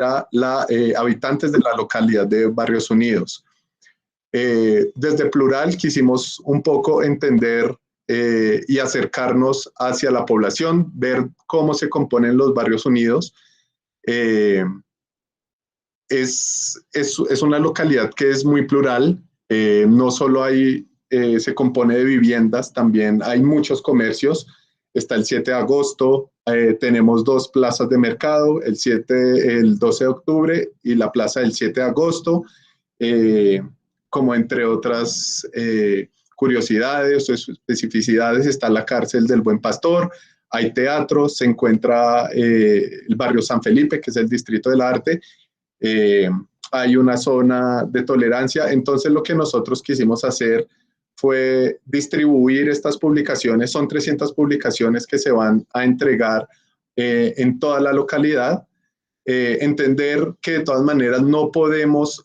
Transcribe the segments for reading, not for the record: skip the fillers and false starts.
habitantes de la localidad de Barrios Unidos. Desde Plural quisimos un poco entender y acercarnos hacia la población, ver cómo se componen los Barrios Unidos. Es una localidad que es muy plural, no solo se compone de viviendas, también hay muchos comercios. Está el 7 de agosto, tenemos 2 plazas de mercado, el 12 de octubre y la plaza del 7 de agosto, como entre otras curiosidades o especificidades está la cárcel del Buen Pastor, hay teatro, se encuentra el barrio San Felipe, que es el distrito del arte, hay una zona de tolerancia. Entonces lo que nosotros quisimos hacer fue distribuir estas publicaciones, son 300 publicaciones que se van a entregar en toda la localidad, entender que de todas maneras no podemos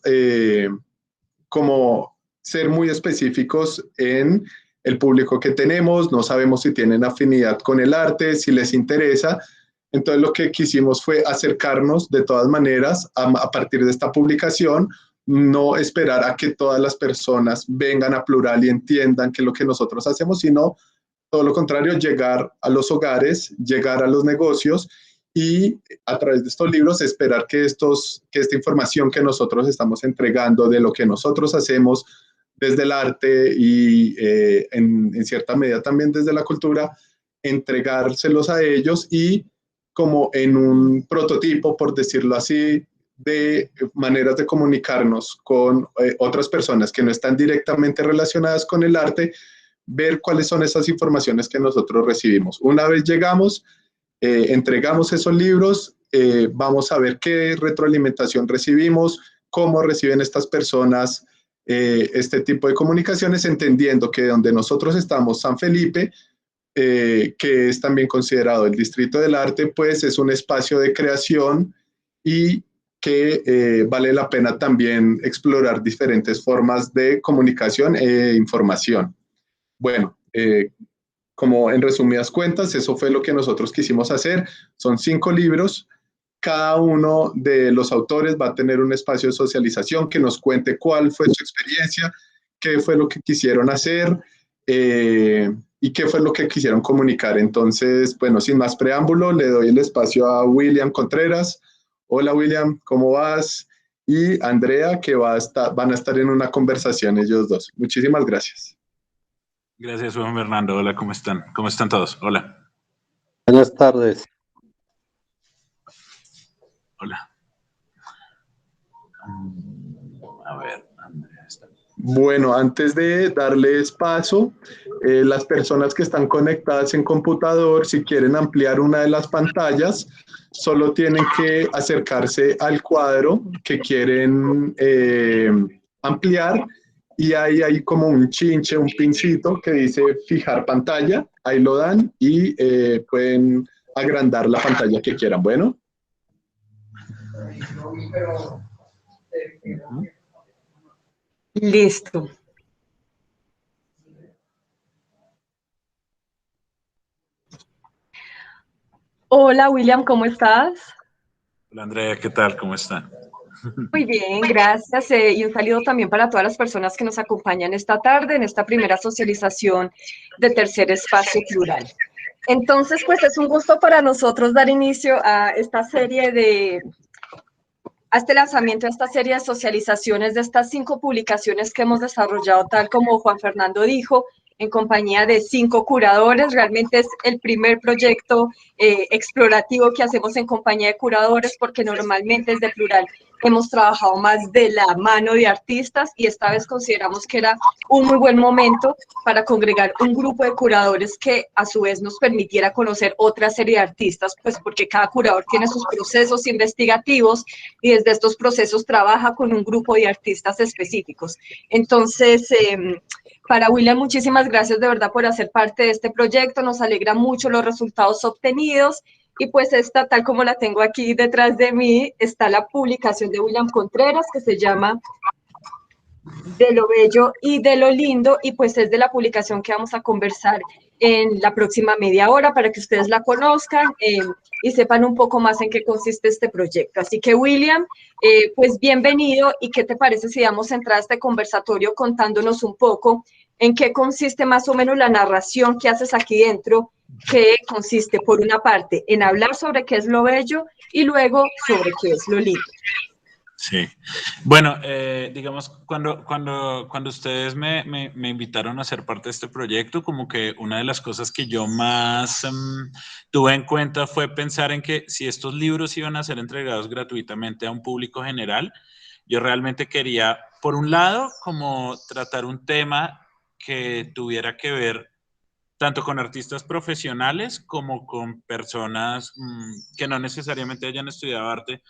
como ser muy específicos en el público que tenemos, no sabemos si tienen afinidad con el arte, si les interesa. Entonces lo que quisimos fue acercarnos de todas maneras a partir de esta publicación, no esperar a que todas las personas vengan a Plural y entiendan qué es lo que nosotros hacemos, sino todo lo contrario, llegar a los hogares, llegar a los negocios y a través de estos libros esperar que esta información que nosotros estamos entregando de lo que nosotros hacemos desde el arte y en cierta medida también desde la cultura, entregárselos a ellos y como en un prototipo, por decirlo así, de maneras de comunicarnos con otras personas que no están directamente relacionadas con el arte, ver cuáles son esas informaciones que nosotros recibimos. Una vez llegamos, entregamos esos libros, vamos a ver qué retroalimentación recibimos, cómo reciben estas personas este tipo de comunicaciones, entendiendo que donde nosotros estamos, San Felipe, que es también considerado el distrito del arte, pues es un espacio de creación y que vale la pena también explorar diferentes formas de comunicación e información. Bueno, como en resumidas cuentas, eso fue lo que nosotros quisimos hacer. Son 5 libros. Cada uno de los autores va a tener un espacio de socialización que nos cuente cuál fue su experiencia, qué fue lo que quisieron hacer y qué fue lo que quisieron comunicar. Entonces, bueno, sin más preámbulo, le doy el espacio a William Contreras. Hola William, ¿cómo vas? Y Andrea, que van a estar en una conversación ellos dos. Muchísimas gracias. Gracias, Juan Fernando. Hola, ¿cómo están? ¿Cómo están todos? Hola. Buenas tardes. Hola. A ver, Andrea está. Bueno, antes de darles paso, las personas que están conectadas en computador, si quieren ampliar una de las pantallas, solo tienen que acercarse al cuadro que quieren ampliar y ahí hay como un chinche, un pincito que dice fijar pantalla, ahí lo dan y pueden agrandar la pantalla que quieran. Bueno. Listo. Hola William, ¿cómo estás? Hola Andrea, ¿qué tal? ¿Cómo están? Muy bien, gracias. Y un saludo también para todas las personas que nos acompañan esta tarde en esta primera socialización de Tercer Espacio Plural. Entonces, pues es un gusto para nosotros dar inicio a esta serie a este lanzamiento de esta serie de socializaciones de estas 5 publicaciones que hemos desarrollado, tal como Juan Fernando dijo, en compañía de 5 curadores. Realmente es el primer proyecto explorativo que hacemos en compañía de curadores, porque normalmente desde Plural hemos trabajado más de la mano de artistas y esta vez consideramos que era un muy buen momento para congregar un grupo de curadores que a su vez nos permitiera conocer otra serie de artistas, pues porque cada curador tiene sus procesos investigativos y desde estos procesos trabaja con un grupo de artistas específicos. Entonces, para William, muchísimas gracias de verdad por hacer parte de este proyecto, nos alegra mucho los resultados obtenidos y pues esta, tal como la tengo aquí detrás de mí, está la publicación de William Contreras que se llama De lo bello y de lo lindo, y pues es de la publicación que vamos a conversar en la próxima media hora para que ustedes la conozcan. y sepan un poco más en qué consiste este proyecto. Así que, William, pues bienvenido, y ¿qué te parece si damos entrada a este conversatorio contándonos un poco en qué consiste más o menos la narración que haces aquí dentro, que consiste, por una parte, en hablar sobre qué es lo bello y luego sobre qué es lo lindo? Sí. Bueno, digamos, cuando ustedes me invitaron a ser parte de este proyecto, como que una de las cosas que yo más tuve en cuenta fue pensar en que si estos libros iban a ser entregados gratuitamente a un público general, yo realmente quería, por un lado, como tratar un tema que tuviera que ver tanto con artistas profesionales como con personas que no necesariamente hayan estudiado arte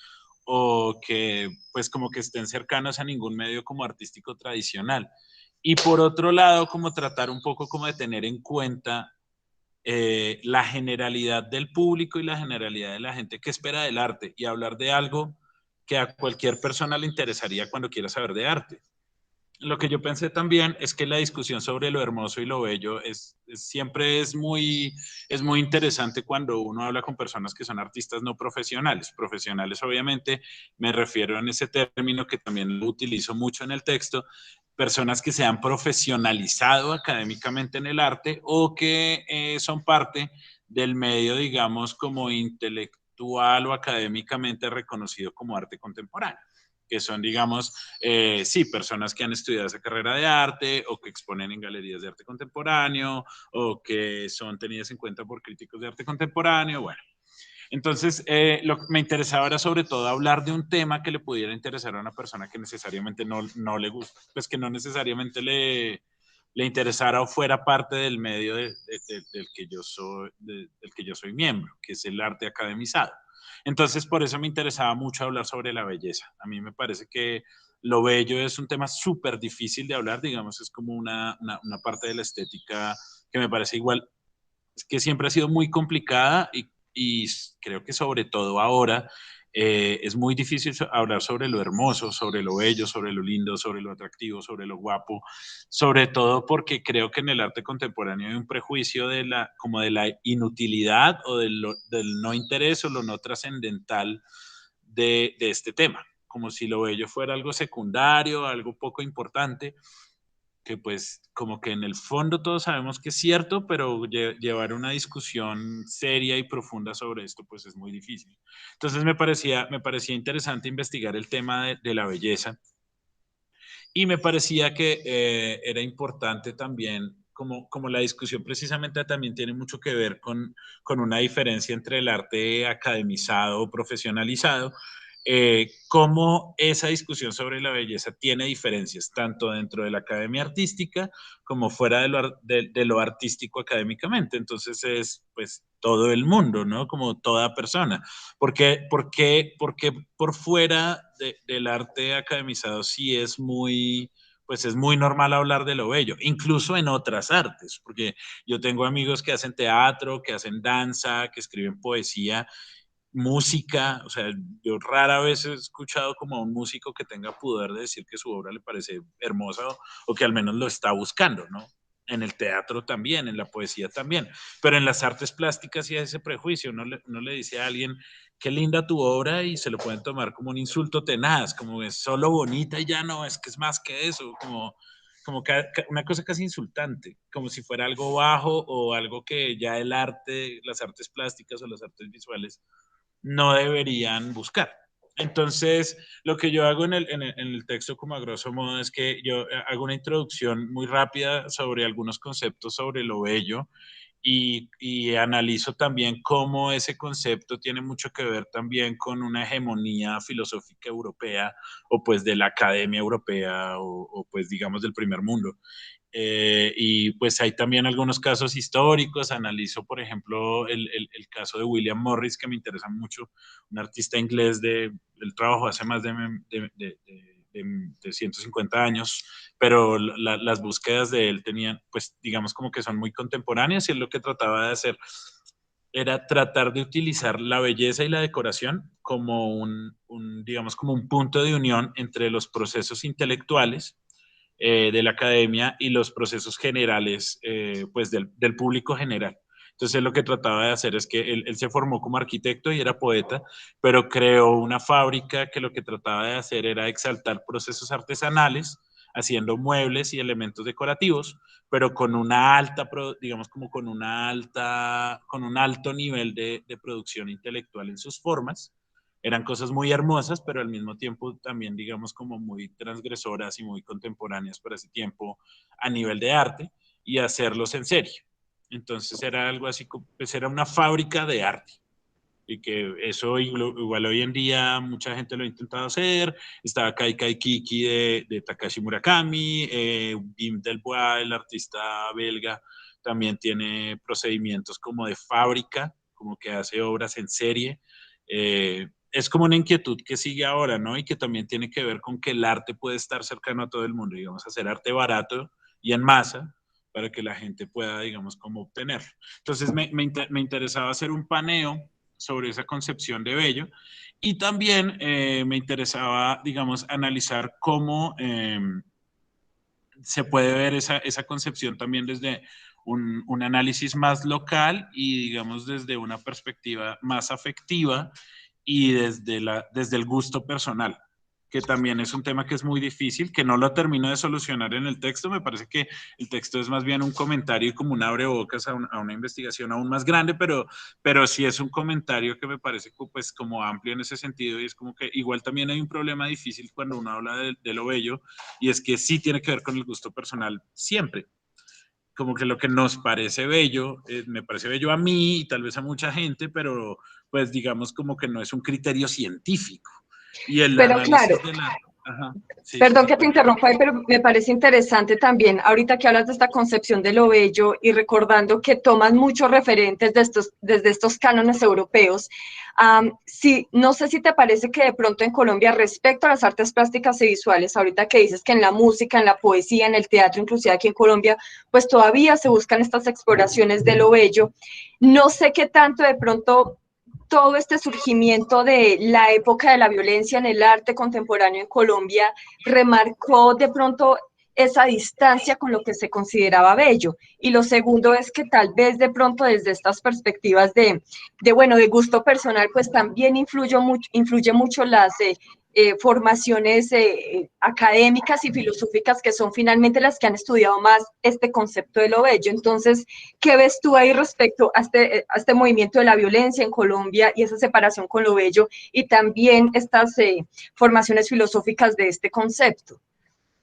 o que pues como que estén cercanos a ningún medio como artístico tradicional. Y por otro lado, como tratar un poco como de tener en cuenta la generalidad del público y la generalidad de la gente que espera del arte y hablar de algo que a cualquier persona le interesaría cuando quiera saber de arte. Lo que yo pensé también es que la discusión sobre lo hermoso y lo bello siempre es muy interesante cuando uno habla con personas que son artistas no profesionales. Profesionales, obviamente, me refiero en ese término que también lo utilizo mucho en el texto, personas que se han profesionalizado académicamente en el arte o que son parte del medio, digamos, como intelectual o académicamente reconocido como arte contemporáneo, que son, digamos, sí, personas que han estudiado esa carrera de arte o que exponen en galerías de arte contemporáneo o que son tenidas en cuenta por críticos de arte contemporáneo, bueno. Entonces, lo que me interesaba era sobre todo hablar de un tema que le pudiera interesar a una persona que necesariamente no le gusta, pues que no necesariamente le interesara o fuera parte del medio del que yo soy miembro, que es el arte academizado. Entonces, por eso me interesaba mucho hablar sobre la belleza. A mí me parece que lo bello es un tema súper difícil de hablar, digamos, es como una parte de la estética que me parece igual, que siempre ha sido muy complicada y creo que sobre todo ahora es muy difícil hablar sobre lo hermoso, sobre lo bello, sobre lo lindo, sobre lo atractivo, sobre lo guapo, sobre todo porque creo que en el arte contemporáneo hay un prejuicio como de la inutilidad o del no interés o lo no trascendental de este tema, como si lo bello fuera algo secundario, algo poco importante, que pues como que en el fondo todos sabemos que es cierto, pero llevar una discusión seria y profunda sobre esto pues es muy difícil. Entonces me parecía interesante investigar el tema de la belleza y me parecía que era importante también, como la discusión precisamente también tiene mucho que ver con una diferencia entre el arte academizado o profesionalizado, cómo esa discusión sobre la belleza tiene diferencias, tanto dentro de la academia artística como fuera de lo artístico académicamente. Entonces es pues todo el mundo, ¿no? Como toda persona. Porque por fuera del arte academizado sí pues es muy normal hablar de lo bello, incluso en otras artes, porque yo tengo amigos que hacen teatro, que hacen danza, que escriben poesía, música, o sea, yo rara vez he escuchado como a un músico que tenga pudor de decir que su obra le parece hermosa o que al menos lo está buscando, ¿no? En el teatro también, en la poesía también, pero en las artes plásticas sí hay ese prejuicio, uno le dice a alguien, qué linda tu obra y se lo pueden tomar como un insulto tenaz, como es solo bonita y ya no, es que es más que eso, como una cosa casi insultante, como si fuera algo bajo o algo que ya el arte, las artes plásticas o las artes visuales no deberían buscar. Entonces, lo que yo hago en el texto como a grosso modo es que yo hago una introducción muy rápida sobre algunos conceptos sobre lo bello y analizo también cómo ese concepto tiene mucho que ver también con una hegemonía filosófica europea o pues de la academia europea o pues digamos del primer mundo. Y pues hay también algunos casos históricos, analizo por ejemplo el caso de William Morris, que me interesa mucho, un artista inglés él trabajó hace más de 150 años, pero las búsquedas de él tenían, pues digamos como que son muy contemporáneas y él lo que trataba de hacer era tratar de utilizar la belleza y la decoración como digamos, como un punto de unión entre los procesos intelectuales de la academia y los procesos generales, pues del público general. Entonces lo que trataba de hacer es que él se formó como arquitecto y era poeta, pero creó una fábrica que lo que trataba de hacer era exaltar procesos artesanales, haciendo muebles y elementos decorativos, pero con una alta, digamos como con un alto nivel de producción intelectual en sus formas. Eran cosas muy hermosas, pero al mismo tiempo también, digamos, como muy transgresoras y muy contemporáneas para ese tiempo a nivel de arte, y hacerlos en serie. Entonces era algo así, pues era una fábrica de arte. Y que eso igual hoy en día mucha gente lo ha intentado hacer. Está Kai Kai Kiki de Takashi Murakami, Wim Delbois, el artista belga, también tiene procedimientos como de fábrica, como que hace obras en serie. Es como una inquietud que sigue ahora, ¿no? Y que también tiene que ver con que el arte puede estar cercano a todo el mundo, digamos, hacer arte barato y en masa para que la gente pueda, digamos, como obtenerlo. Entonces me interesaba hacer un paneo sobre esa concepción de bello, y también me interesaba, digamos, analizar cómo se puede ver esa concepción también desde un análisis más local y, digamos, desde una perspectiva más afectiva y desde el gusto personal, que también es un tema que es muy difícil, que no lo termino de solucionar en el texto. Me parece que el texto es más bien un comentario y como un abrebocas a una investigación aún más grande, pero sí es un comentario que me parece pues como amplio en ese sentido, y es como que igual también hay un problema difícil cuando uno habla de lo bello, y es que sí tiene que ver con el gusto personal siempre. Como que lo que nos parece bello, me parece bello a mí y tal vez a mucha gente, pero pues digamos como que no es un criterio científico. Y el Pero claro, análisis de la... Ajá, sí, sí, perdón sí, que te cuéntame. interrumpa ahí, pero me parece interesante también, ahorita que hablas de esta concepción de lo bello y recordando que toman muchos referentes desde estos cánones europeos. Sí, no sé si te parece que de pronto en Colombia, respecto a las artes plásticas y visuales, ahorita que dices que en la música, en la poesía, en el teatro, inclusive aquí en Colombia, pues todavía se buscan estas exploraciones de lo bello. No sé qué tanto de pronto todo este surgimiento de la época de la violencia en el arte contemporáneo en Colombia remarcó de pronto esa distancia con lo que se consideraba bello. Y lo segundo es que tal vez de pronto desde estas perspectivas bueno, de gusto personal, pues también influye mucho las formaciones académicas y filosóficas que son finalmente las que han estudiado más este concepto de lo bello. Entonces, ¿qué ves tú ahí respecto a este movimiento de la violencia en Colombia y esa separación con lo bello y también estas formaciones filosóficas de este concepto?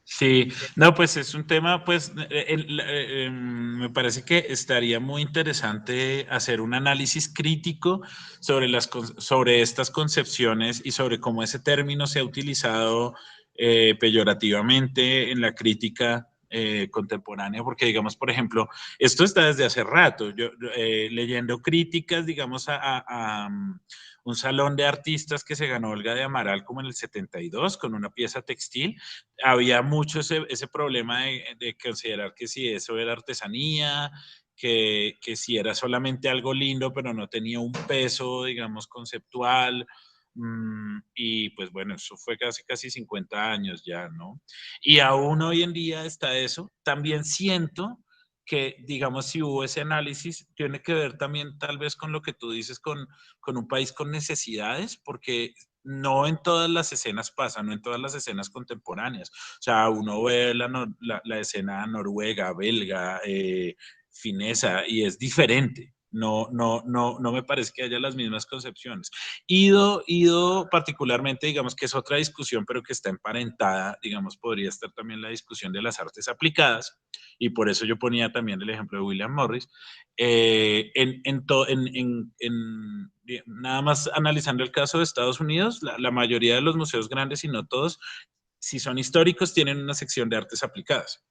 Sí, no, pues es un tema, pues me parece que estaría muy interesante hacer un análisis crítico sobre estas concepciones y sobre cómo ese término se ha utilizado peyorativamente en la crítica contemporánea, porque digamos, por ejemplo, esto está desde hace rato, yo leyendo críticas, digamos, a un salón de artistas que se ganó Olga de Amaral como en el 72 con una pieza textil. Había mucho ese problema de considerar que si eso era artesanía, que si era solamente algo lindo, pero no tenía un peso, digamos, conceptual. Y pues bueno, eso fue casi 50 años ya, ¿no? Y aún hoy en día está eso. También siento que, digamos, si hubo ese análisis, tiene que ver también tal vez con lo que tú dices, con un país con necesidades, porque no en todas las escenas pasa, no en todas las escenas contemporáneas. O sea, uno ve la escena noruega, belga, finesa, y es diferente. No me parece que haya las mismas concepciones. Ido particularmente, digamos que es otra discusión, pero que está emparentada, digamos, podría estar también la discusión de las artes aplicadas, y por eso yo ponía también el ejemplo de William Morris, nada más analizando el caso de Estados Unidos, la mayoría de los museos grandes, y no todos, si son históricos, tienen una sección de artes aplicadas,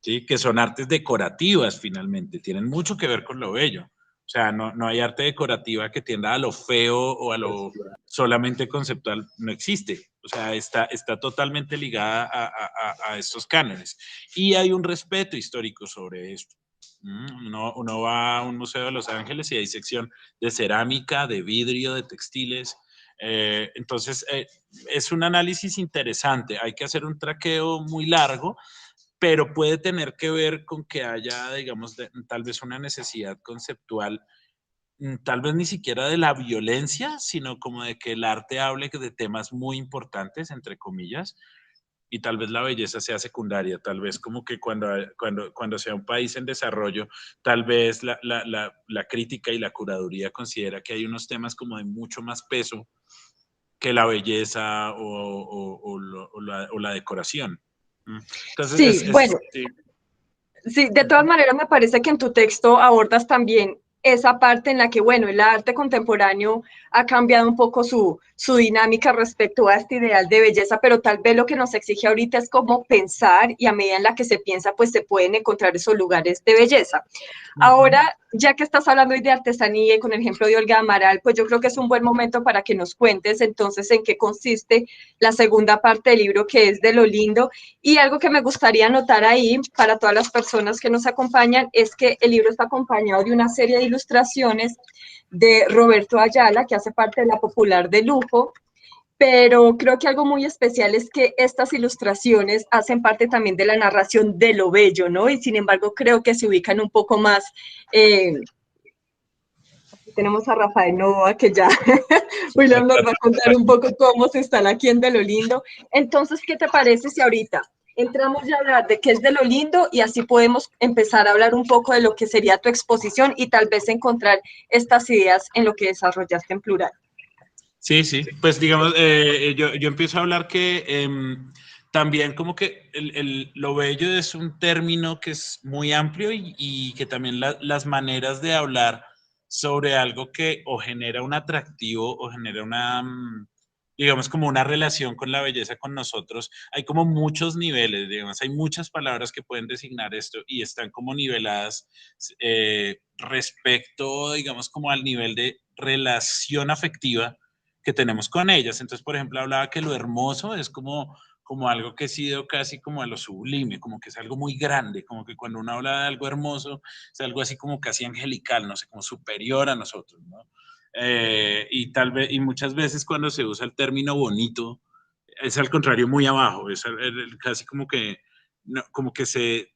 ¿sí? Que son artes decorativas finalmente, tienen mucho que ver con lo bello. O sea, no hay arte decorativa que tienda a lo feo o a lo solamente conceptual, no existe. O sea, está totalmente ligada a estos cánones. Y hay un respeto histórico sobre esto. Uno va a un museo de Los Ángeles y hay sección de cerámica, de vidrio, de textiles. Entonces, es un análisis interesante. Hay que hacer un traqueo muy largo, pero puede tener que ver con que haya, digamos, tal vez una necesidad conceptual, tal vez ni siquiera de la violencia, sino como de que el arte hable de temas muy importantes, entre comillas, y tal vez la belleza sea secundaria, tal vez como que cuando sea un país en desarrollo, tal vez la crítica y la curaduría considera que hay unos temas como de mucho más peso que la belleza o la decoración. Sí, Entonces, bueno, sí. sí, de todas maneras me parece que en tu texto abordas también esa parte en la que, bueno, el arte contemporáneo ha cambiado un poco su dinámica respecto a este ideal de belleza, pero tal vez lo que nos exige ahorita es cómo pensar y a medida en la que se piensa, pues se pueden encontrar esos lugares de belleza. Ahora, ya que estás hablando hoy de artesanía y con el ejemplo de Olga Amaral, pues yo creo que es un buen momento para que nos cuentes entonces en qué consiste la segunda parte del libro, que es de lo lindo. Y algo que me gustaría anotar ahí para todas las personas que nos acompañan es que el libro está acompañado de una serie de ilustraciones de Roberto Ayala, que hace parte de la Popular de Lujo, pero creo que algo muy especial es que estas ilustraciones hacen parte también de la narración de lo bello, ¿no? Y sin embargo creo que se ubican un poco más. Tenemos a Rafael Novoa, que ya William nos va a contar un poco cómo se están aquí en De lo Lindo. Entonces, ¿qué te parece si ahorita entramos ya a hablar de qué es De lo Lindo y así podemos empezar a hablar un poco de lo que sería tu exposición y tal vez encontrar estas ideas en lo que desarrollaste en plural? Sí, sí, pues digamos, yo empiezo a hablar que también como que lo bello es un término que es muy amplio y que también las maneras de hablar sobre algo que o genera un atractivo o genera una, digamos, como una relación con la belleza con nosotros, hay como muchos niveles, digamos, hay muchas palabras que pueden designar esto y están como niveladas respecto, digamos, como al nivel de relación afectiva que tenemos con ellas. Entonces, por ejemplo, hablaba que lo hermoso es como algo que ha sido casi como a lo sublime, como que es algo muy grande, como que cuando uno habla de algo hermoso, es algo así como casi angelical, no sé, como superior a nosotros, ¿no? Y tal vez, y muchas veces cuando se usa el término bonito, es al contrario muy abajo, es casi como que, no, como que se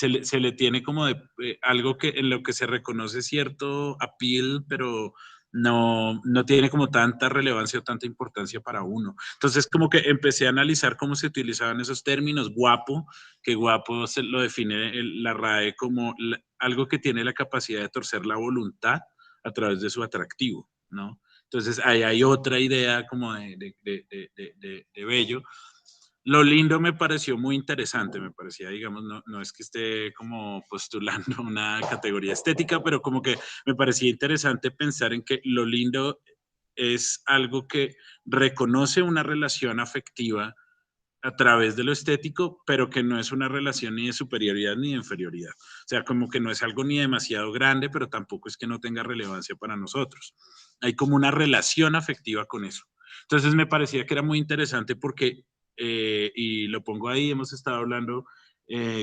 le tiene como de algo que en lo que se reconoce cierto appeal, pero no tiene como tanta relevancia o tanta importancia para uno. Entonces como que empecé a analizar cómo se utilizaban esos términos, guapo, que guapo se lo define la RAE como algo que tiene la capacidad de torcer la voluntad a través de su atractivo, ¿no? Entonces ahí hay otra idea como de bello. Lo lindo me pareció muy interesante, me parecía, digamos, no es que esté como postulando una categoría estética, pero como que me parecía interesante pensar en que lo lindo es algo que reconoce una relación afectiva a través de lo estético, pero que no es una relación ni de superioridad ni de inferioridad. O sea, como que no es algo ni demasiado grande, pero tampoco es que no tenga relevancia para nosotros. Hay como una relación afectiva con eso. Entonces me parecía que era muy interesante porque, y lo pongo ahí, hemos estado hablando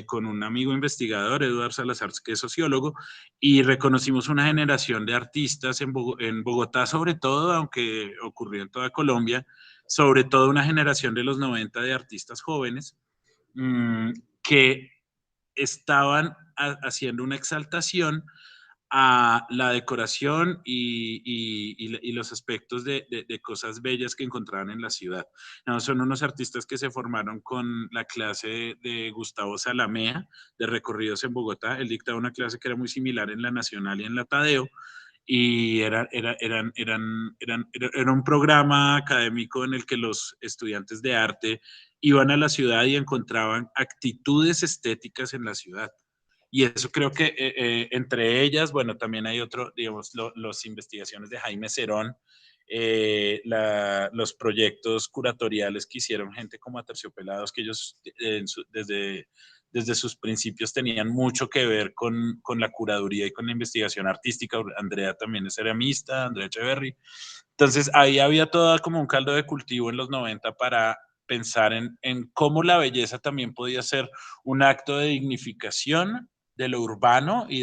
con un amigo investigador, Eduardo Salazar, que es sociólogo, y reconocimos una generación de artistas en Bogotá sobre todo, aunque ocurrió en toda Colombia, sobre todo una generación de los 90 de artistas jóvenes que estaban haciendo una exaltación a la decoración y los aspectos de cosas bellas que encontraban en la ciudad. No, son unos artistas que se formaron con la clase de Gustavo Salamea, de recorridos en Bogotá. Él dictaba una clase que era muy similar en la Nacional y en la Tadeo, y era un programa académico en el que los estudiantes de arte iban a la ciudad y encontraban actitudes estéticas en la ciudad. Y eso creo que entre ellas, bueno, también hay otro, digamos, las investigaciones de Jaime Cerón, los proyectos curatoriales que hicieron gente como Aterciopelados, que ellos desde sus principios tenían mucho que ver con la curaduría y con la investigación artística. Andrea también es ceramista, Andrea Echeverry. Entonces ahí había todo como un caldo de cultivo en los 90 para pensar en cómo la belleza también podía ser un acto de dignificación de lo urbano y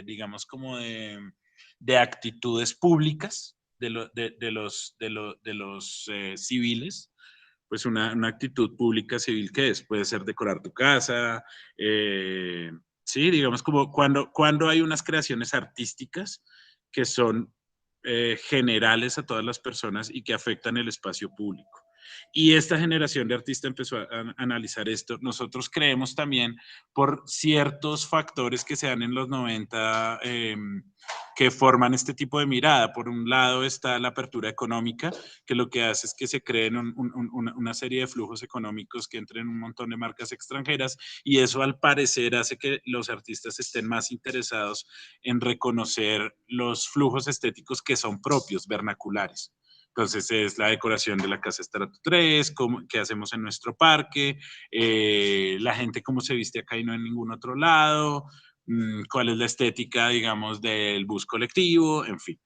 digamos, como de actitudes públicas de los civiles, pues una actitud pública civil que es. Puede ser decorar tu casa, sí, digamos como cuando hay unas creaciones artísticas que son generales a todas las personas y que afectan el espacio público. Y esta generación de artistas empezó a analizar esto. Nosotros creemos también por ciertos factores que se dan en los 90 que forman este tipo de mirada. Por un lado está la apertura económica, que lo que hace es que se creen una serie de flujos económicos que entren un montón de marcas extranjeras, y eso al parecer hace que los artistas estén más interesados en reconocer los flujos estéticos que son propios, vernaculares. Entonces es la decoración de la Casa Estrato 3, qué hacemos en nuestro parque, la gente cómo se viste acá y no en ningún otro lado, cuál es la estética, digamos, del bus colectivo, en fin.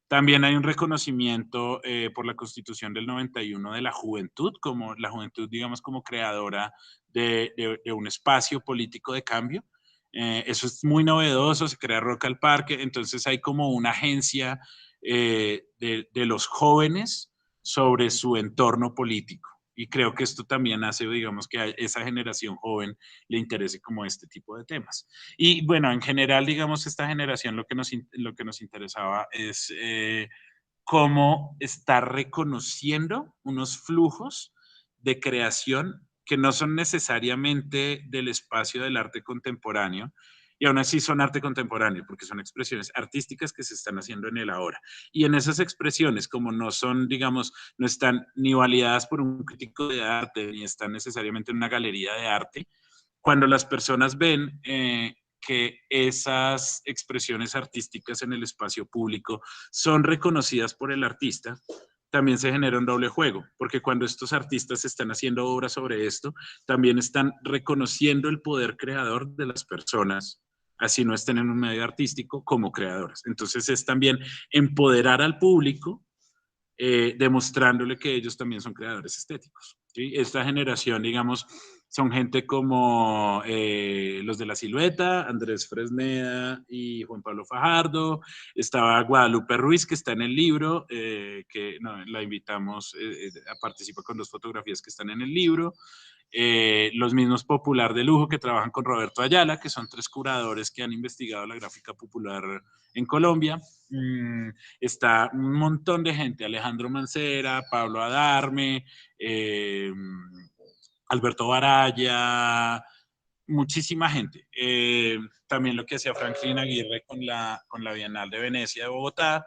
También hay un reconocimiento por la Constitución del 91 de la juventud, como la juventud, digamos, como creadora de un espacio político de cambio. Eso es muy novedoso, se crea Rock al Parque, entonces hay como una agencia de los jóvenes sobre su entorno político. Y creo que esto también hace, digamos, que a esa generación joven le interese como este tipo de temas. Y bueno, en general, digamos, esta generación lo que nos interesaba es cómo estar reconociendo unos flujos de creación que no son necesariamente del espacio del arte contemporáneo, y aún así son arte contemporáneo, porque son expresiones artísticas que se están haciendo en el ahora. Y en esas expresiones, como no son, digamos, no están ni validadas por un crítico de arte, ni están necesariamente en una galería de arte, cuando las personas ven que esas expresiones artísticas en el espacio público son reconocidas por el artista, también se genera un doble juego, porque cuando estos artistas están haciendo obras sobre esto, también están reconociendo el poder creador de las personas, así no estén en un medio artístico, como creadoras. Entonces es también empoderar al público, demostrándole que ellos también son creadores estéticos, ¿sí? Esta generación, digamos, son gente como los de La Silueta, Andrés Fresneda y Juan Pablo Fajardo. Estaba Guadalupe Ruiz, que está en el libro, que no, la invitamos a participar con 2 fotografías que están en el libro. Los mismos Popular de Lujo, que trabajan con Roberto Ayala, que son 3 curadores que han investigado la gráfica popular en Colombia. Está un montón de gente, Alejandro Mancera, Pablo Adarme, Alberto Baraya, muchísima gente. También lo que hacía Franklin Aguirre con la Bienal de Venecia de Bogotá.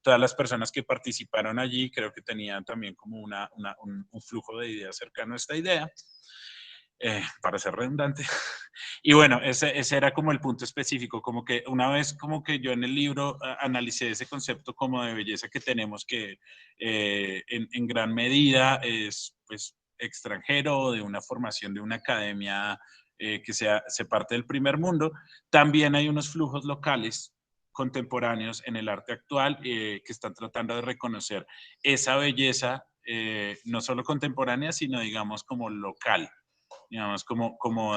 Todas las personas que participaron allí creo que tenían también como un flujo de ideas cercano a esta idea. Para ser redundante. Y bueno, ese era como el punto específico, como que una vez como que yo en el libro analicé ese concepto como de belleza que tenemos, que en gran medida es pues extranjero, de una formación de una academia que se parte del primer mundo. También hay unos flujos locales contemporáneos en el arte actual que están tratando de reconocer esa belleza, no solo contemporánea, sino digamos como local, digamos, como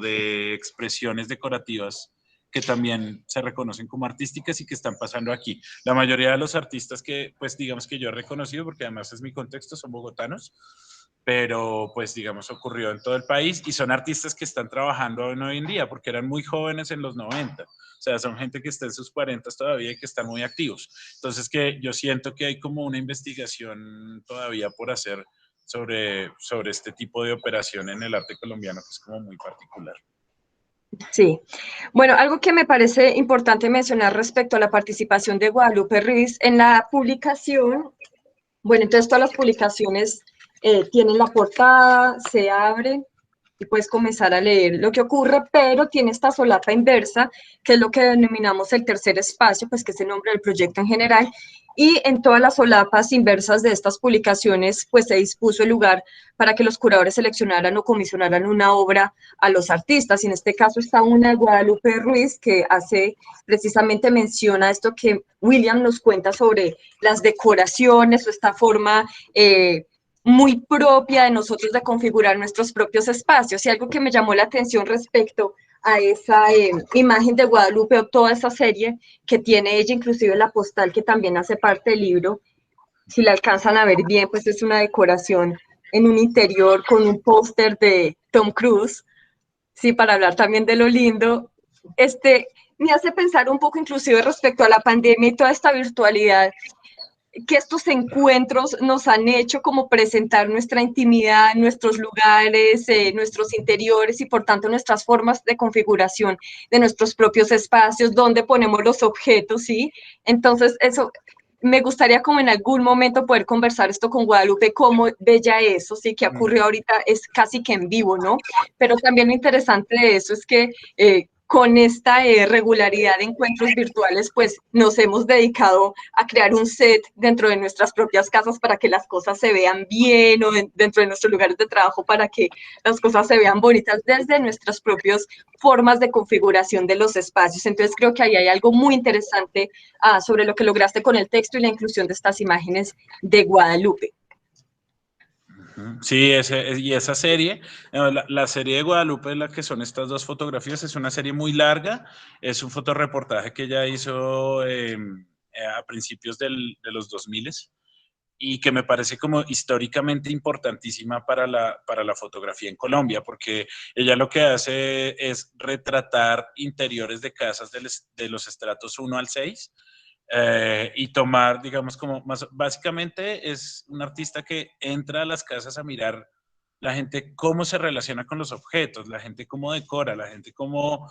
de expresiones decorativas que también se reconocen como artísticas y que están pasando aquí. La mayoría de los artistas que, pues digamos que yo he reconocido, porque además es mi contexto, son bogotanos, pero pues digamos ocurrió en todo el país y son artistas que están trabajando hoy en día, porque eran muy jóvenes en los 90. O sea, son gente que está en sus 40 todavía y que están muy activos. Entonces que yo siento que hay como una investigación todavía por hacer sobre este tipo de operación en el arte colombiano, que es como muy particular. Sí. Bueno, algo que me parece importante mencionar respecto a la participación de Guadalupe Ruiz en la publicación. Bueno, entonces todas las publicaciones tienen la portada, se abre y puedes comenzar a leer lo que ocurre, pero tiene esta solapa inversa, que es lo que denominamos el tercer espacio, pues que es el nombre del proyecto en general, y en todas las solapas inversas de estas publicaciones, pues se dispuso el lugar para que los curadores seleccionaran o comisionaran una obra a los artistas, y en este caso está una de Guadalupe Ruiz, que hace precisamente mención a esto que William nos cuenta sobre las decoraciones o esta forma muy propia de nosotros de configurar nuestros propios espacios. Y algo que me llamó la atención respecto a esa imagen de Guadalupe o toda esa serie que tiene ella, inclusive la postal que también hace parte del libro, si la alcanzan a ver bien, pues es una decoración en un interior con un póster de Tom Cruise, sí, para hablar también de lo lindo, me hace pensar un poco inclusive respecto a la pandemia y toda esta virtualidad, que estos encuentros nos han hecho como presentar nuestra intimidad, nuestros lugares, nuestros interiores y por tanto nuestras formas de configuración de nuestros propios espacios, donde ponemos los objetos, ¿sí? Entonces eso, me gustaría como en algún momento poder conversar esto con Guadalupe, cómo bella eso, sí, que ocurrió ahorita, es casi que en vivo, ¿no? Pero también lo interesante de eso es que con esta regularidad de encuentros virtuales, pues nos hemos dedicado a crear un set dentro de nuestras propias casas para que las cosas se vean bien o dentro de nuestros lugares de trabajo para que las cosas se vean bonitas desde nuestras propias formas de configuración de los espacios. Entonces creo que ahí hay algo muy interesante sobre lo que lograste con el texto y la inclusión de estas imágenes de Guadalupe. Sí, y esa serie, la serie de Guadalupe, la que son estas dos fotografías, es una serie muy larga, es un fotoreportaje que ella hizo a principios de los 2000 y que me parece como históricamente importantísima para la fotografía en Colombia, porque ella lo que hace es retratar interiores de casas de los estratos 1 al 6, y tomar, digamos, como más, básicamente es un artista que entra a las casas a mirar la gente cómo se relaciona con los objetos, la gente cómo decora, la gente cómo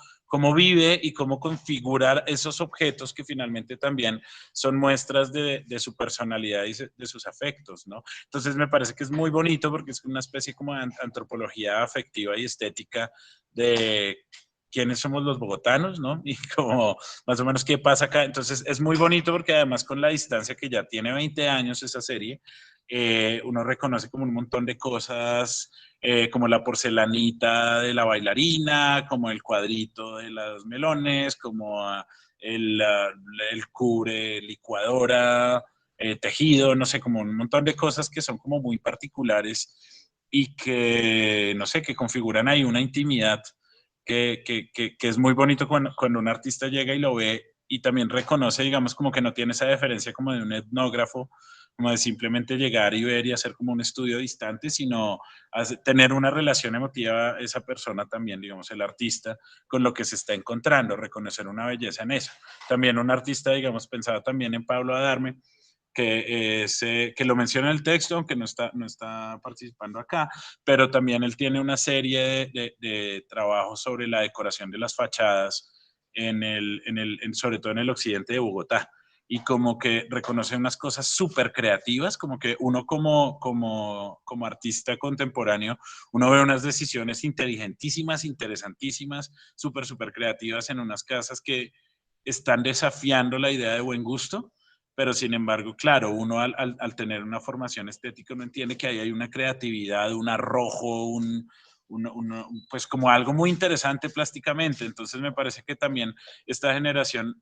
vive y cómo configurar esos objetos que finalmente también son muestras de su personalidad y de sus afectos, ¿no? Entonces me parece que es muy bonito porque es una especie como de antropología afectiva y estética de quiénes somos los bogotanos, ¿no? Y como más o menos qué pasa acá. Entonces es muy bonito porque además con la distancia que ya tiene 20 años esa serie, uno reconoce como un montón de cosas, como la porcelanita de la bailarina, como el cuadrito de los melones, como el cubre licuadora, tejido, no sé, como un montón de cosas que son como muy particulares y que, no sé, que configuran ahí una intimidad que es muy bonito cuando un artista llega y lo ve y también reconoce, digamos, como que no tiene esa deferencia como de un etnógrafo, como de simplemente llegar y ver y hacer como un estudio distante, sino tener una relación emotiva esa persona también, digamos, el artista, con lo que se está encontrando, reconocer una belleza en eso. También un artista, digamos, pensaba también en Pablo Adarme, que lo menciona en el texto, aunque no está participando acá, pero también él tiene una serie de trabajos sobre la decoración de las fachadas, sobre todo en el occidente de Bogotá. Y como que reconoce unas cosas súper creativas, como que uno como artista contemporáneo, uno ve unas decisiones inteligentísimas, interesantísimas, súper creativas en unas casas que están desafiando la idea de buen gusto, pero sin embargo, claro, uno al tener una formación estética no entiende que ahí hay una creatividad, un arrojo, pues como algo muy interesante plásticamente. Entonces me parece que también esta generación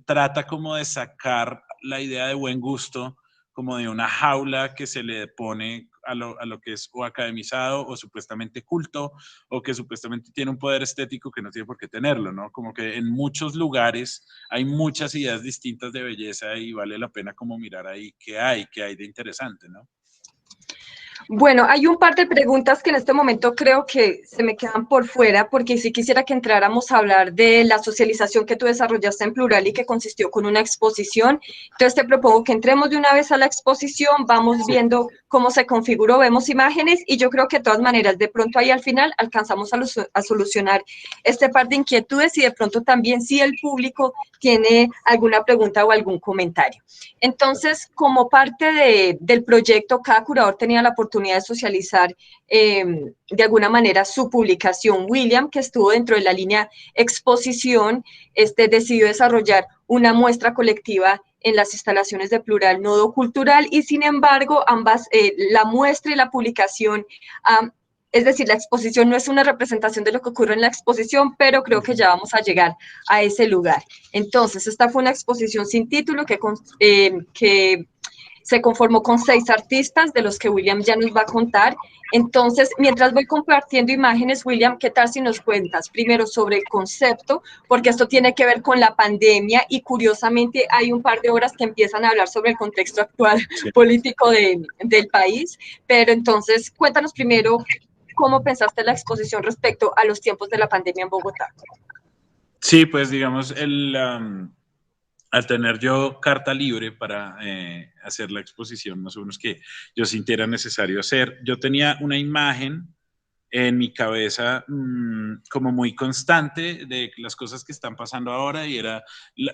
trata como de sacar la idea de buen gusto como de una jaula que se le pone a lo que es o academizado o supuestamente culto o que supuestamente tiene un poder estético que no tiene por qué tenerlo, ¿no? Como que en muchos lugares hay muchas ideas distintas de belleza y vale la pena como mirar ahí qué hay de interesante, ¿no? Bueno, hay un par de preguntas que en este momento creo que se me quedan por fuera, porque sí quisiera que entráramos a hablar de la socialización que tú desarrollaste en Plural y que consistió con una exposición. Entonces te propongo que entremos de una vez a la exposición, vamos viendo cómo se configuró, vemos imágenes y yo creo que de todas maneras, de pronto ahí al final alcanzamos a solucionar este par de inquietudes y de pronto también si el público tiene alguna pregunta o algún comentario. Entonces, como parte del proyecto, cada curador tenía la oportunidad de socializar de alguna manera su publicación. William, que estuvo dentro de la línea exposición, decidió desarrollar una muestra colectiva en las instalaciones de Plural Nodo Cultural y sin embargo ambas, la muestra y la publicación, es decir, la exposición no es una representación de lo que ocurre en la exposición, pero creo que ya vamos a llegar a ese lugar. Entonces, esta fue una exposición sin título que Se conformó con 6 artistas, de los que William ya nos va a contar. Entonces, mientras voy compartiendo imágenes, William, ¿qué tal si nos cuentas primero sobre el concepto? Porque esto tiene que ver con la pandemia y curiosamente hay un par de horas que empiezan a hablar sobre el contexto actual Sí. político del país. Pero entonces, cuéntanos primero cómo pensaste la exposición respecto a los tiempos de la pandemia en Bogotá. Sí, pues digamos, al tener yo carta libre para hacer la exposición, más o menos que yo sintiera necesario hacer, yo tenía una imagen en mi cabeza como muy constante de las cosas que están pasando ahora y era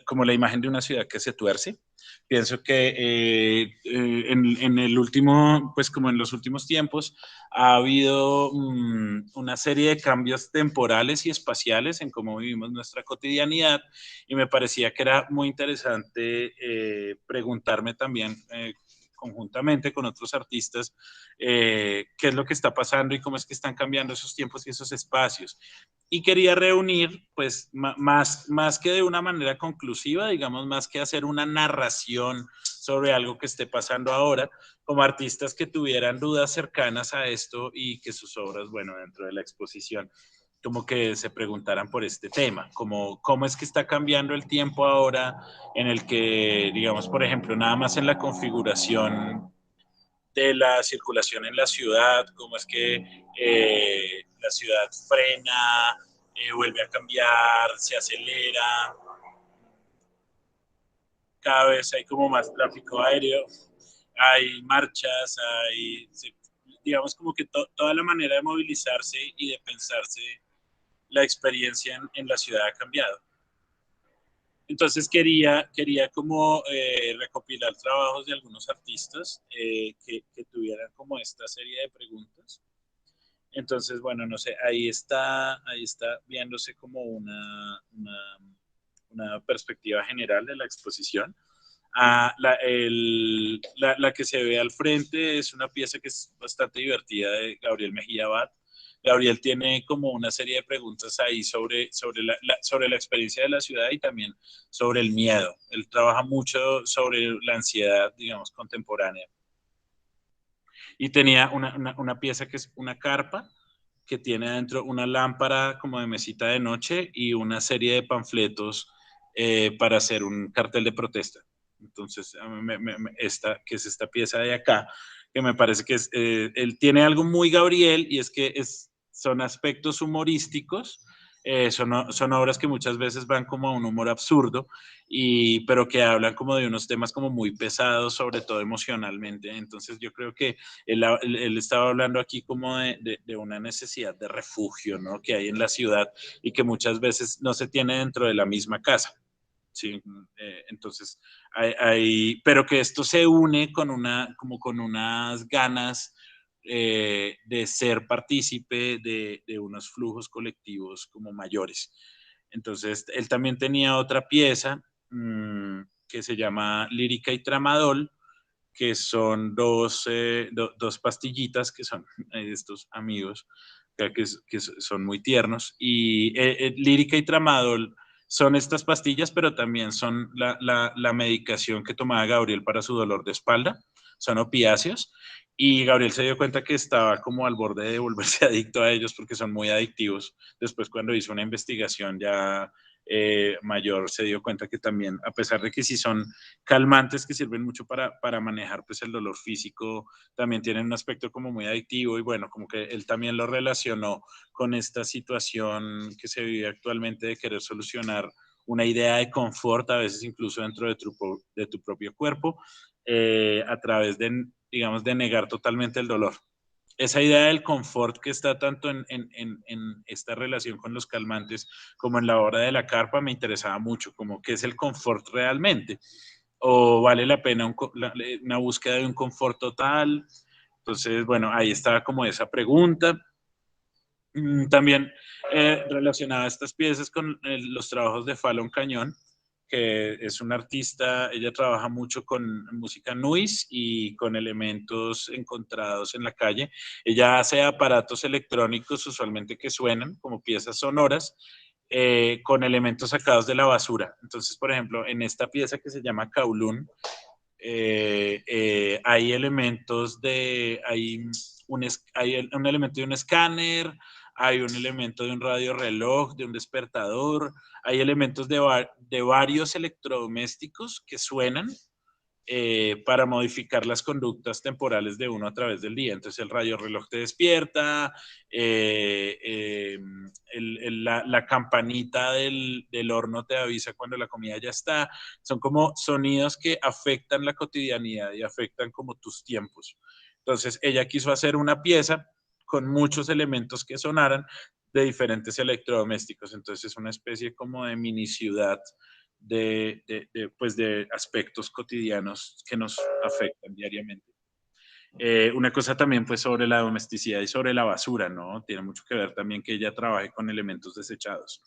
como la imagen de una ciudad que se tuerce. Pienso que en el último, pues como en los últimos tiempos, ha habido una serie de cambios temporales y espaciales en cómo vivimos nuestra cotidianidad y me parecía que era muy interesante preguntarme también conjuntamente con otros artistas qué es lo que está pasando y cómo es que están cambiando esos tiempos y esos espacios. Y quería reunir, pues, más que de una manera conclusiva, digamos, más que hacer una narración sobre algo que esté pasando ahora, como artistas que tuvieran dudas cercanas a esto y que sus obras, bueno, dentro de la exposición, como que se preguntaran por este tema, como cómo es que está cambiando el tiempo ahora en el que, digamos, por ejemplo, nada más en la configuración de la circulación en la ciudad, cómo es que la ciudad frena, vuelve a cambiar, se acelera, cada vez hay como más tráfico aéreo, hay marchas, digamos como que toda la manera de movilizarse y de pensarse la experiencia en la ciudad ha cambiado. Entonces quería como recopilar trabajos de algunos artistas que tuvieran como esta serie de preguntas. Entonces, bueno, no sé, ahí está viéndose como una perspectiva general de la exposición. La que se ve al frente es una pieza que es bastante divertida de Gabriel Mejía Abad. Gabriel tiene como una serie de preguntas ahí sobre la experiencia de la ciudad y también sobre el miedo. Él trabaja mucho sobre la ansiedad, digamos, contemporánea. Y tenía una pieza que es una carpa, que tiene adentro una lámpara como de mesita de noche y una serie de panfletos para hacer un cartel de protesta. Entonces, que es esta pieza de acá, que me parece que él tiene algo muy Gabriel y es que son aspectos humorísticos, son obras que muchas veces van como a un humor absurdo, pero que hablan como de unos temas como muy pesados, sobre todo emocionalmente. Entonces yo creo que él estaba hablando aquí como de una necesidad de refugio, ¿no? Que hay en la ciudad y que muchas veces no se tiene dentro de la misma casa. Sí, entonces, pero que esto se une como con unas ganas de ser partícipe de unos flujos colectivos como mayores. Entonces, él también tenía otra pieza que se llama Lírica y Tramadol, que son dos pastillitas que son estos amigos que son muy tiernos. Y Lírica y Tramadol son estas pastillas, pero también son la medicación que tomaba Gabriel para su dolor de espalda. Son opiáceos. Y Gabriel se dio cuenta que estaba como al borde de volverse adicto a ellos porque son muy adictivos. Después, cuando hizo una investigación ya mayor, se dio cuenta que también, a pesar de que sí son calmantes que sirven mucho para manejar pues, el dolor físico, también tienen un aspecto como muy adictivo y bueno, como que él también lo relacionó con esta situación que se vive actualmente de querer solucionar una idea de confort, a veces incluso dentro de tu propio cuerpo, a través de, digamos, de negar totalmente el dolor. Esa idea del confort que está tanto en esta relación con los calmantes como en la obra de la carpa me interesaba mucho, como qué es el confort realmente, o vale la pena una búsqueda de un confort total. Entonces, bueno, ahí estaba como esa pregunta. También relacionada estas piezas con los trabajos de Fallon Cañón, que es una artista, ella trabaja mucho con música noise y con elementos encontrados en la calle. Ella hace aparatos electrónicos usualmente que suenan como piezas sonoras con elementos sacados de la basura. Entonces, por ejemplo, en esta pieza que se llama Kowloon, hay elementos de, hay un elemento de un escáner, hay un elemento de un radiorreloj, de un despertador, hay elementos de varios electrodomésticos que suenan para modificar las conductas temporales de uno a través del día. Entonces el radiorreloj te despierta, la campanita del horno te avisa cuando la comida ya está. Son como sonidos que afectan la cotidianidad y afectan como tus tiempos. Entonces ella quiso hacer una pieza con muchos elementos que sonaran de diferentes electrodomésticos. Entonces es una especie como de mini ciudad pues de aspectos cotidianos que nos afectan diariamente. Una cosa también pues sobre la domesticidad y sobre la basura, ¿no? Tiene mucho que ver también que ella trabaje con elementos desechados.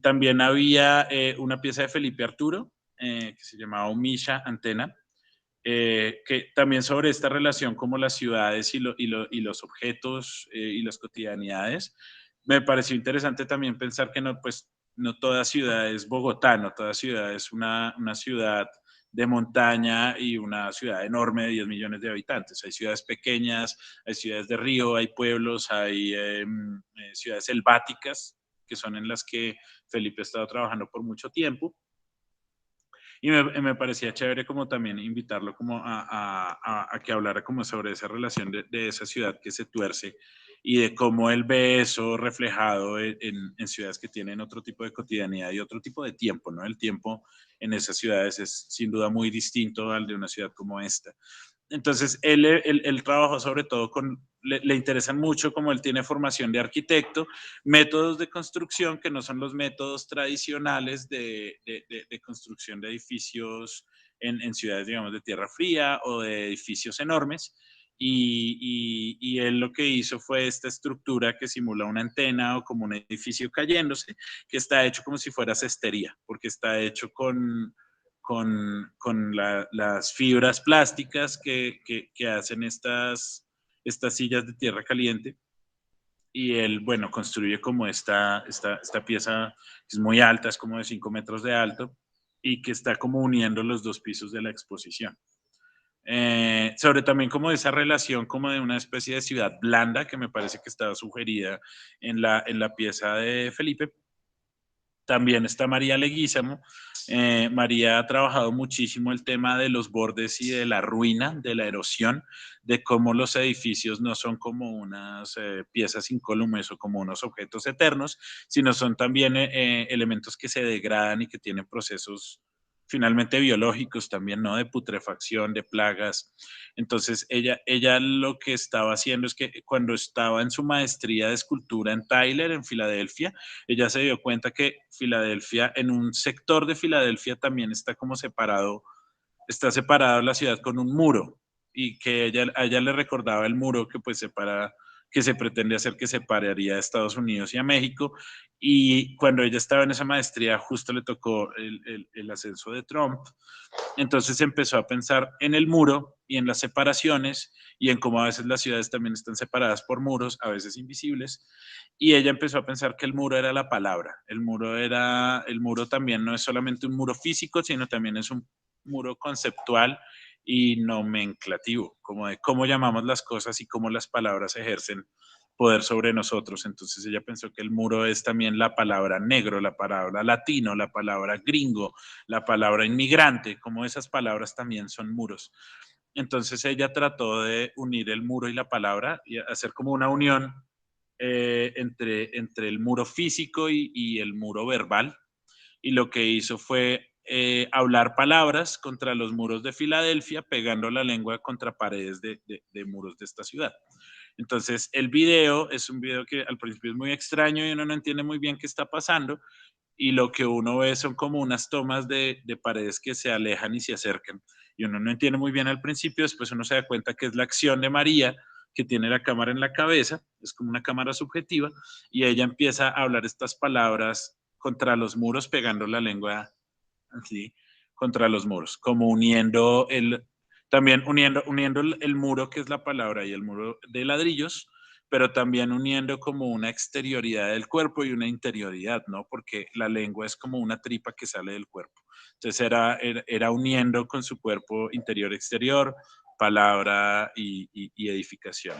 También había una pieza de Felipe Arturo que se llamaba Omisha Antena, que también sobre esta relación como las ciudades y los objetos y las cotidianidades. Me pareció interesante también pensar que no, pues, no toda ciudad es Bogotá, no toda ciudad es una ciudad de montaña y una ciudad enorme de 10 millones de habitantes. Hay ciudades pequeñas, hay ciudades de río, hay pueblos, hay ciudades selváticas, que son en las que Felipe ha estado trabajando por mucho tiempo. Y me parecía chévere como también invitarlo como a que hablara como sobre esa relación de esa ciudad que se tuerce y de cómo él ve eso reflejado en ciudades que tienen otro tipo de cotidianidad y otro tipo de tiempo, ¿no? El tiempo en esas ciudades es sin duda muy distinto al de una ciudad como esta. Entonces, él trabajó sobre todo le interesan mucho, como él tiene formación de arquitecto, métodos de construcción que no son los métodos tradicionales de construcción de edificios en ciudades, digamos, de tierra fría o de edificios enormes. Y él lo que hizo fue esta estructura que simula una antena o como un edificio cayéndose, que está hecho como si fuera cestería, porque está hecho con las fibras plásticas que hacen estas sillas de tierra caliente. Y él, bueno, construye como esta pieza que es muy alta, es como de 5 metros de alto, y que está como uniendo los dos pisos de la exposición. Sobre también como esa relación como de una especie de ciudad blanda que me parece que estaba sugerida en la pieza de Felipe. También está María Leguízamo. María ha trabajado muchísimo el tema de los bordes y de la ruina, de la erosión, de cómo los edificios no son como unas piezas incólumes o como unos objetos eternos, sino son también elementos que se degradan y que tienen procesos finalmente biológicos también, ¿no? De putrefacción, de plagas. Entonces, ella lo que estaba haciendo es que cuando estaba en su maestría de escultura en Tyler, en Filadelfia, ella se dio cuenta que Filadelfia, en un sector de Filadelfia también está como separado, está separada la ciudad con un muro, y que a ella le recordaba el muro que pues separa, que se pretende hacer que separaría a Estados Unidos y a México. Y cuando ella estaba en esa maestría, justo le tocó el ascenso de Trump. Entonces empezó a pensar en el muro y en las separaciones y en cómo a veces las ciudades también están separadas por muros, a veces invisibles. Y ella empezó a pensar que el muro era la palabra. El muro también no es solamente un muro físico, sino también es un muro conceptual y nomenclativo, como de cómo llamamos las cosas y cómo las palabras ejercen poder sobre nosotros. Entonces ella pensó que el muro es también la palabra negro, la palabra latino, la palabra gringo, la palabra inmigrante, como esas palabras también son muros. Entonces ella trató de unir el muro y la palabra y hacer como una unión entre el muro físico y el muro verbal. Y lo que hizo fue hablar palabras contra los muros de Filadelfia, pegando la lengua contra paredes de muros de esta ciudad. Entonces, el video es un video que al principio es muy extraño y uno no entiende muy bien qué está pasando, y lo que uno ve son como unas tomas de paredes que se alejan y se acercan, y uno no entiende muy bien al principio. Después uno se da cuenta que es la acción de María, que tiene la cámara en la cabeza, es como una cámara subjetiva, y ella empieza a hablar estas palabras contra los muros, pegando la lengua así contra los muros, como también uniendo el muro, que es la palabra, y el muro de ladrillos, pero también uniendo como una exterioridad del cuerpo y una interioridad, ¿no? Porque la lengua es como una tripa que sale del cuerpo. Entonces era uniendo con su cuerpo interior-exterior, palabra y edificación.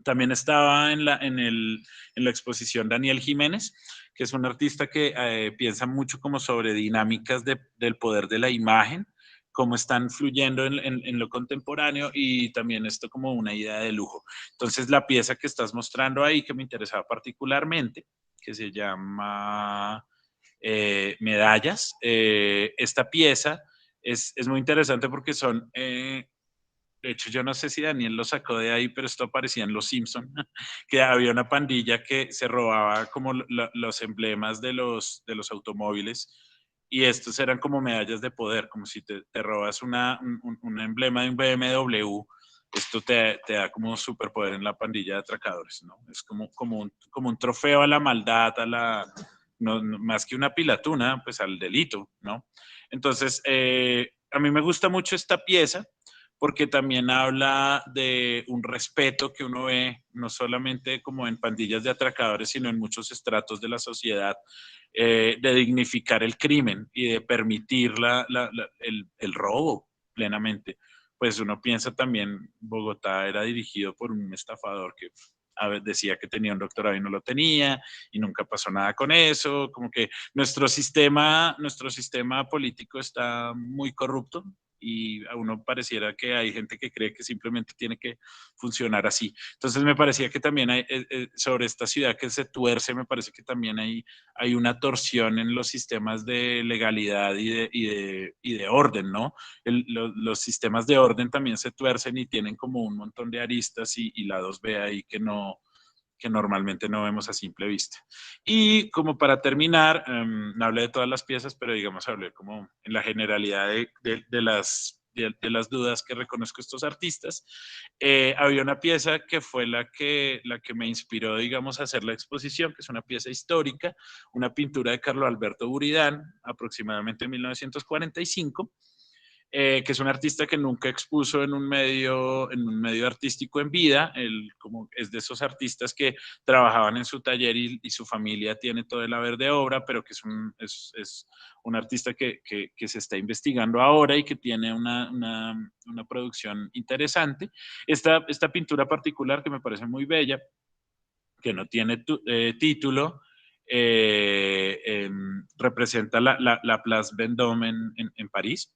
También estaba en la exposición Daniel Jiménez, que es un artista que piensa mucho como sobre dinámicas del poder de la imagen, cómo están fluyendo en lo contemporáneo, y también esto como una idea de lujo. Entonces la pieza que estás mostrando ahí, que me interesaba particularmente, que se llama Medallas, esta pieza es muy interesante porque son... de hecho, yo no sé si Daniel lo sacó de ahí, pero esto aparecía en Los Simpson, que había una pandilla que se robaba como los emblemas de los automóviles, y estos eran como medallas de poder, como si te robas un emblema de un BMW, esto te da como superpoder en la pandilla de atracadores, ¿no? Es como un trofeo a la maldad, más que una pilatuna, pues al delito, ¿no? Entonces, a mí me gusta mucho esta pieza, porque también habla de un respeto que uno ve, no solamente como en pandillas de atracadores, sino en muchos estratos de la sociedad, de dignificar el crimen y de permitir el robo plenamente. Pues uno piensa también, Bogotá era dirigido por un estafador que decía que tenía un doctorado y no lo tenía, y nunca pasó nada con eso, como que nuestro sistema político está muy corrupto, y a uno pareciera que hay gente que cree que simplemente tiene que funcionar así. Entonces me parecía que también hay, sobre esta ciudad que se tuerce, me parece que también hay una torsión en los sistemas de legalidad y de orden, ¿no? Los sistemas de orden también se tuercen y tienen como un montón de aristas y lados B ahí que normalmente no vemos a simple vista. Y como para terminar, no hablé de todas las piezas, pero digamos hablé como en la generalidad de las dudas que reconozco estos artistas. Había una pieza que fue la que me inspiró, digamos, a hacer la exposición, que es una pieza histórica, una pintura de Carlo Alberto Buridán, aproximadamente en 1945, que es un artista que nunca expuso en un medio artístico en vida. Él como es de esos artistas que trabajaban en su taller y su familia tiene todo el haber de obra, pero que es un artista que se está investigando ahora y que tiene una producción interesante. Esta pintura particular, que me parece muy bella, que no tiene título, representa la Place Vendôme en París.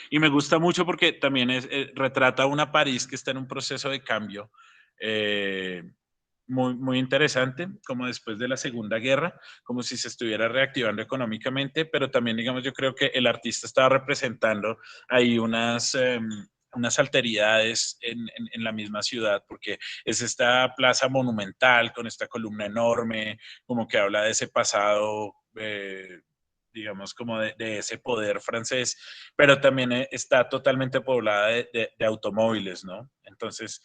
Y me gusta mucho porque también retrata una París que está en un proceso de cambio muy, muy interesante, como después de la Segunda Guerra, como si se estuviera reactivando económicamente, pero también, digamos, yo creo que el artista estaba representando ahí unas alteridades en la misma ciudad, porque es esta plaza monumental con esta columna enorme, como que habla de ese pasado, digamos, como de ese poder francés, pero también está totalmente poblada de automóviles, ¿no? Entonces,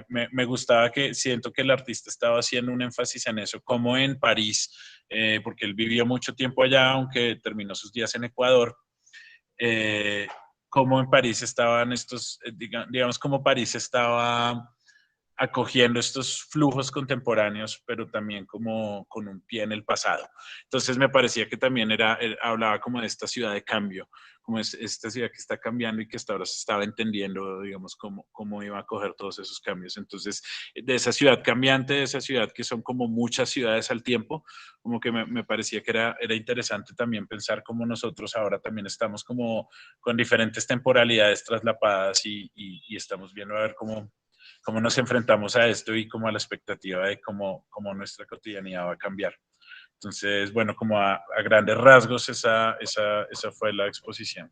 me gustaba que siento que el artista estaba haciendo un énfasis en eso, como en París, porque él vivió mucho tiempo allá, aunque terminó sus días en Ecuador, como en París estaban estos, digamos, como París estaba acogiendo estos flujos contemporáneos, pero también como con un pie en el pasado. Entonces me parecía que también hablaba como de esta ciudad de cambio, como esta ciudad que está cambiando y que hasta ahora se estaba entendiendo, digamos, cómo iba a acoger todos esos cambios. Entonces, de esa ciudad cambiante, de esa ciudad que son como muchas ciudades al tiempo, como que me parecía que era interesante también pensar cómo nosotros ahora también estamos como con diferentes temporalidades traslapadas y estamos viendo a ver cómo nos enfrentamos a esto y como a la expectativa de cómo nuestra cotidianidad va a cambiar. Entonces, bueno, como a grandes rasgos, esa fue la exposición.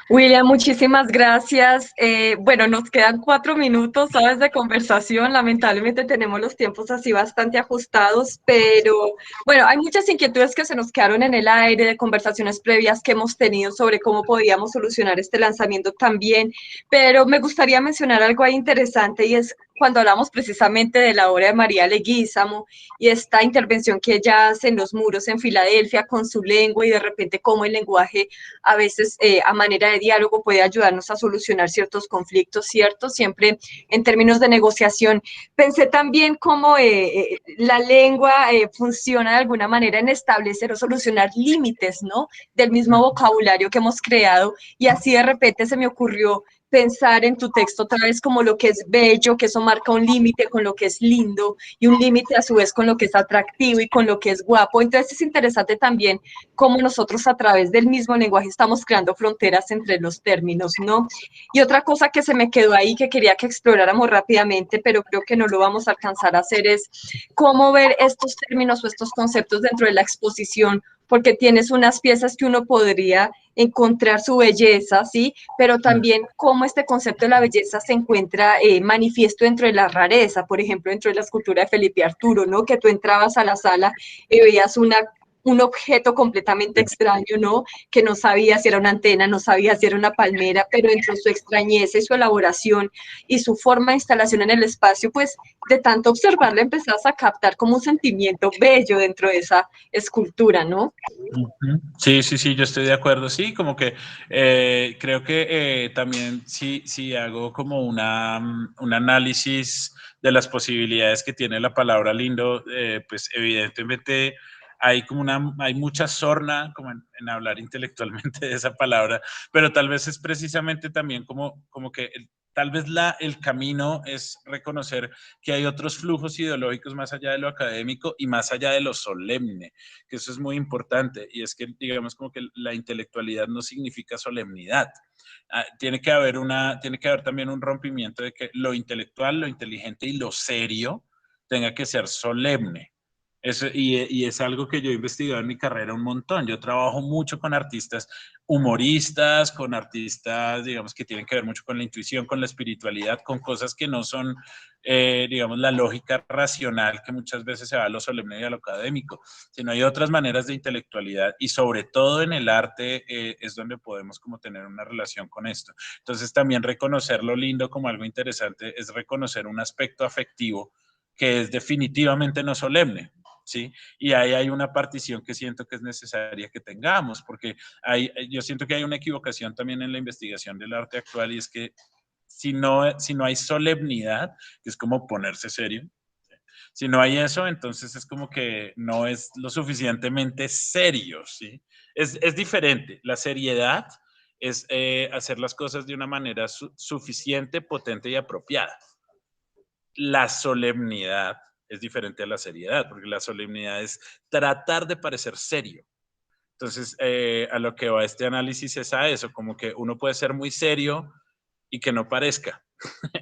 William, muchísimas gracias. Bueno, nos quedan 4 minutos, ¿sabes?, de conversación. Lamentablemente tenemos los tiempos así bastante ajustados, pero bueno, hay muchas inquietudes que se nos quedaron en el aire, de conversaciones previas que hemos tenido sobre cómo podíamos solucionar este lanzamiento también, pero me gustaría mencionar algo ahí interesante, y es cuando hablamos precisamente de la obra de María Leguízamo y esta intervención que ella hace en los muros en Filadelfia con su lengua y de repente cómo el lenguaje a veces a manera de diálogo puede ayudarnos a solucionar ciertos conflictos, ¿cierto? Siempre en términos de negociación. Pensé también cómo la lengua funciona de alguna manera en establecer o solucionar límites, ¿no? Del mismo vocabulario que hemos creado y así de repente se me ocurrió pensar en tu texto otra vez como lo que es bello, que eso marca un límite con lo que es lindo y un límite a su vez con lo que es atractivo y con lo que es guapo. Entonces es interesante también cómo nosotros a través del mismo lenguaje estamos creando fronteras entre los términos, ¿no? Y otra cosa que se me quedó ahí que quería que exploráramos rápidamente, pero creo que no lo vamos a alcanzar a hacer es cómo ver estos términos o estos conceptos dentro de la exposición, porque tienes unas piezas que uno podría encontrar su belleza, ¿sí? Pero también cómo este concepto de la belleza se encuentra manifiesto dentro de la rareza, por ejemplo, dentro de la escultura de Felipe Arturo, ¿no? Que tú entrabas a la sala y veías un objeto completamente extraño, ¿no? Que no sabía si era una antena, no sabía si era una palmera, pero dentro de su extrañeza y su elaboración y su forma de instalación en el espacio, pues de tanto observarla empezás a captar como un sentimiento bello dentro de esa escultura, ¿no? Sí, sí, sí, yo estoy de acuerdo. Sí, como que creo que también sí hago como un análisis de las posibilidades que tiene la palabra lindo, pues evidentemente hay mucha sorna como en hablar intelectualmente de esa palabra, pero tal vez es precisamente también como que tal vez el camino es reconocer que hay otros flujos ideológicos más allá de lo académico y más allá de lo solemne, que eso es muy importante, y es que digamos como que la intelectualidad no significa solemnidad. Tiene que haber también un rompimiento de que lo intelectual, lo inteligente y lo serio tenga que ser solemne. Y es algo que yo he investigado en mi carrera un montón. Yo trabajo mucho con artistas humoristas, con artistas, digamos, que tienen que ver mucho con la intuición, con la espiritualidad, con cosas que no son, digamos, la lógica racional que muchas veces se va a lo solemne y a lo académico, sino hay otras maneras de intelectualidad y sobre todo en el arte es donde podemos como tener una relación con esto. Entonces también reconocer lo lindo como algo interesante es reconocer un aspecto afectivo que es definitivamente no solemne. ¿Sí? Y ahí hay una partición que siento que es necesaria que tengamos, porque yo siento que hay una equivocación también en la investigación del arte actual y es que si no hay solemnidad, que es como ponerse serio, si no hay eso, entonces es como que no es lo suficientemente serio, ¿sí? Es diferente. La seriedad es hacer las cosas de una manera suficiente, potente y apropiada. La solemnidad es diferente a la seriedad, porque la solemnidad es tratar de parecer serio. Entonces, a lo que va este análisis es a eso, como que uno puede ser muy serio y que no parezca.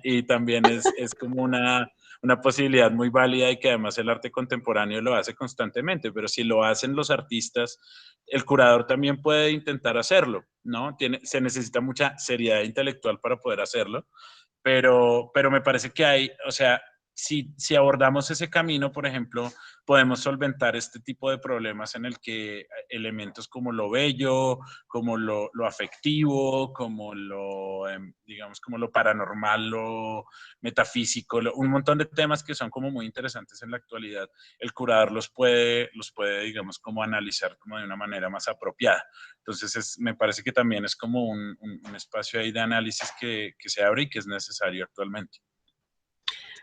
Y también es como una posibilidad muy válida y que además el arte contemporáneo lo hace constantemente, pero si lo hacen los artistas, el curador también puede intentar hacerlo, ¿no? Se necesita mucha seriedad intelectual para poder hacerlo, pero me parece que o sea, si abordamos ese camino, por ejemplo, podemos solventar este tipo de problemas en el que elementos como lo bello, como lo afectivo, como digamos, como lo paranormal, lo metafísico, un montón de temas que son como muy interesantes en la actualidad, el curador los puede, digamos, como analizar como de una manera más apropiada. Entonces, me parece que también es como un espacio ahí de análisis que se abre y que es necesario actualmente.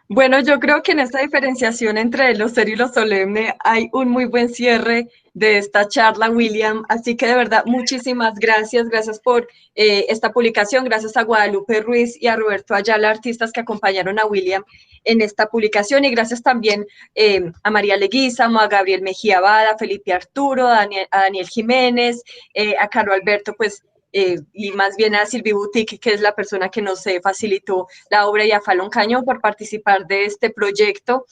Bueno, yo creo que en esta diferenciación entre lo serio y lo solemne hay un muy buen cierre de esta charla, William. Así que de verdad, muchísimas gracias. Gracias por esta publicación. Gracias a Guadalupe Ruiz y a Roberto Ayala, artistas que acompañaron a William en esta publicación. Y gracias también a María Leguízamo, a Gabriel Mejía Bada, a Felipe Arturo, a Daniel Jiménez, a Carlos Alberto, pues, y más bien a Silvi Boutique, que es la persona que nos facilitó la obra, y a Falón Cañón por participar de este proyecto.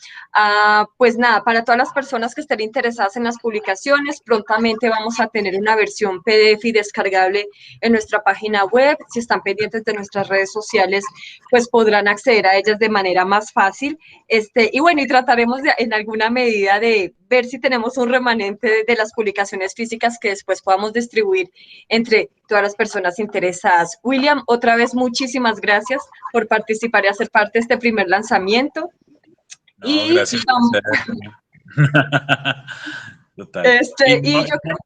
Pues nada, para todas las personas que estén interesadas en las publicaciones, prontamente vamos a tener una versión PDF y descargable en nuestra página web. Si están pendientes de nuestras redes sociales, pues podrán acceder a ellas de manera más fácil. Y bueno, y trataremos en alguna medida de ver si tenemos un remanente de las publicaciones físicas que después podamos distribuir entre todas las las personas interesadas. William, otra vez muchísimas gracias por participar y hacer parte de este primer lanzamiento. No, Y gracias por vamos, Total. Y y yo creo,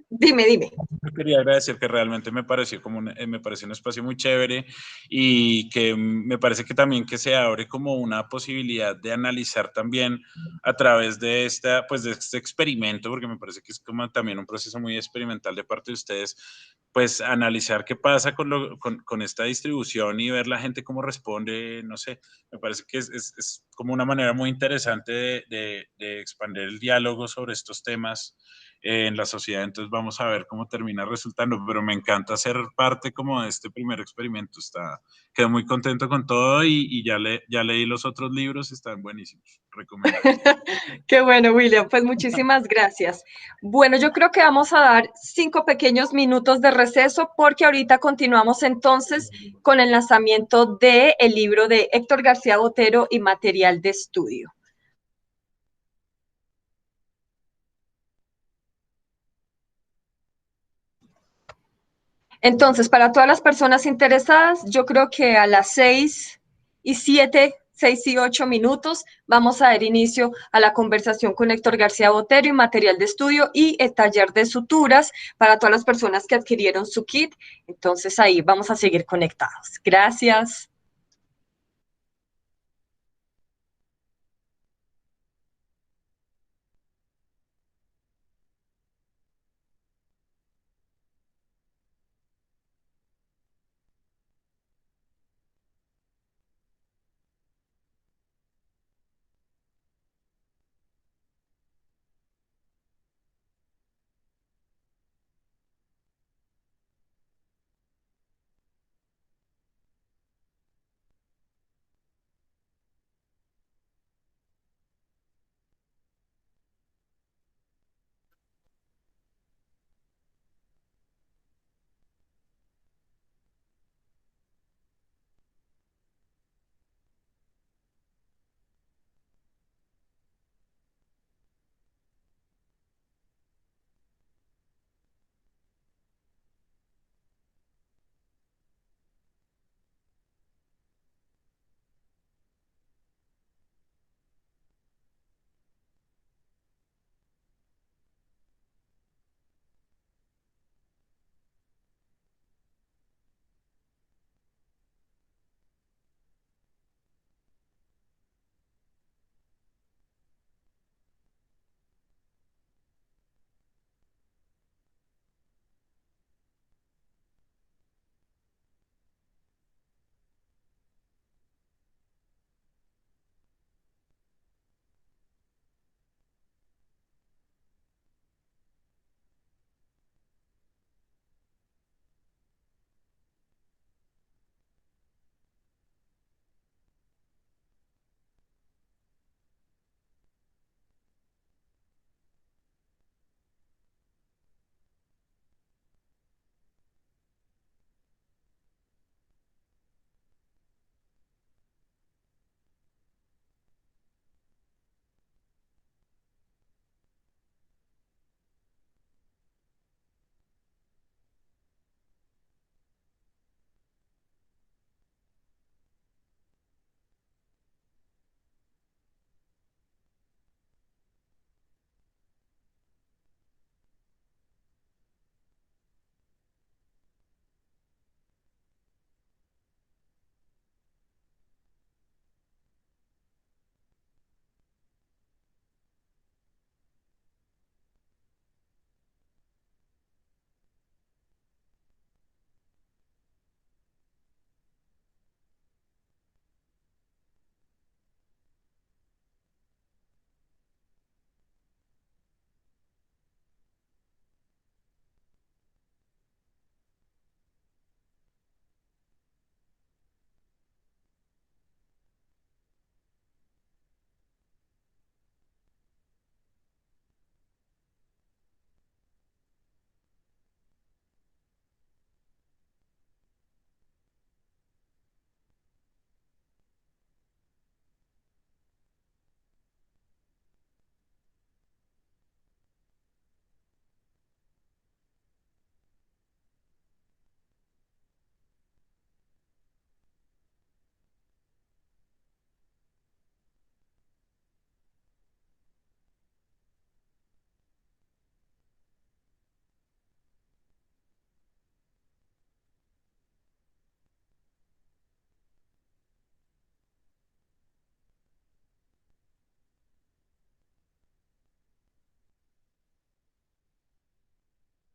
dime. yo quería agradecer que realmente me pareció me pareció un espacio muy chévere y que me parece que también que se abre como una posibilidad de analizar también a través de pues de este experimento, porque me parece que es como también un proceso muy experimental de parte de ustedes, pues analizar qué pasa con esta distribución y ver la gente cómo responde, no sé, me parece que es como una manera muy interesante de expandir el diálogo sobre estos temas en la sociedad. Entonces vamos a ver cómo termina resultando, pero me encanta ser parte como de este primer experimento. Quedo muy contento con todo y ya leí los otros libros, están buenísimos, recomendados. Qué bueno, William, pues muchísimas gracias. Bueno, yo creo que vamos a dar 5 pequeños minutos de receso porque ahorita continuamos entonces con el lanzamiento del libro de Héctor García Botero y material de estudio. Entonces, para todas las personas interesadas, yo creo que a las 6:07, 6:08 vamos a dar inicio a la conversación con Héctor García Botero y material de estudio y el taller de suturas para todas las personas que adquirieron su kit. Entonces, ahí vamos a seguir conectados. Gracias.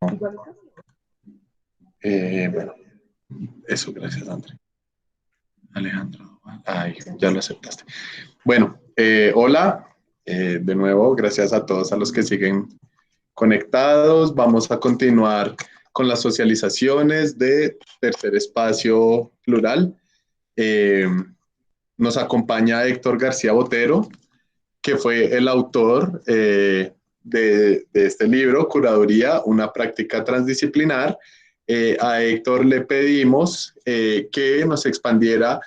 Bueno, eso, gracias, André. Alejandro, ay, ya lo aceptaste. Bueno, hola, de nuevo, gracias a todos a los que siguen conectados. Vamos a continuar con las socializaciones de Tercer Espacio Plural. Nos acompaña Héctor García Botero, que fue el autor de este libro, Curaduría, una práctica transdisciplinar. A Héctor le pedimos que nos expandiera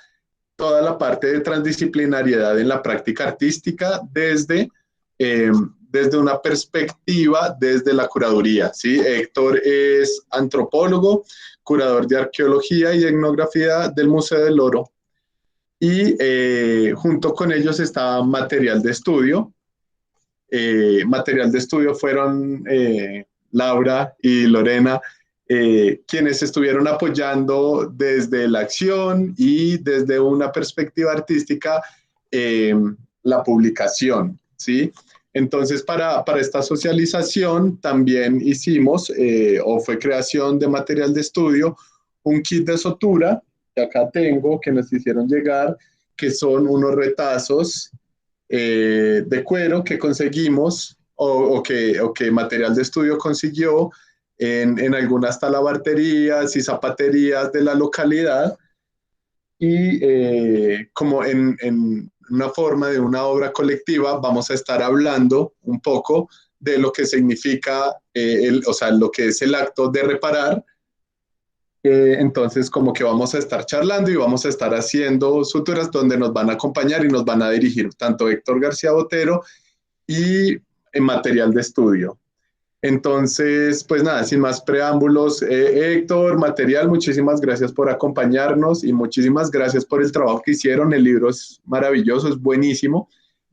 toda la parte de transdisciplinariedad en la práctica artística desde una perspectiva, desde la curaduría, ¿sí? Héctor es antropólogo, curador de arqueología y etnografía del Museo del Oro, y junto con ellos está material de estudio. Material de estudio fueron Laura y Lorena, quienes estuvieron apoyando desde la acción y desde una perspectiva artística la publicación, ¿sí? Entonces, para esta socialización también hicimos, o fue creación de material de estudio, un kit de sutura, que acá tengo, que nos hicieron llegar, que son unos retazos de cuero que conseguimos o que material de estudio consiguió en algunas talabarterías y zapaterías de la localidad, y como en una forma de una obra colectiva vamos a estar hablando un poco de lo que significa, o sea, lo que es el acto de reparar. Entonces, como que vamos a estar charlando y vamos a estar haciendo suturas donde nos van a acompañar y nos van a dirigir tanto Héctor García Botero y en material de estudio. Entonces, pues nada, sin más preámbulos, Héctor, material, muchísimas gracias por acompañarnos y muchísimas gracias por el trabajo que hicieron. El libro es maravilloso, es buenísimo.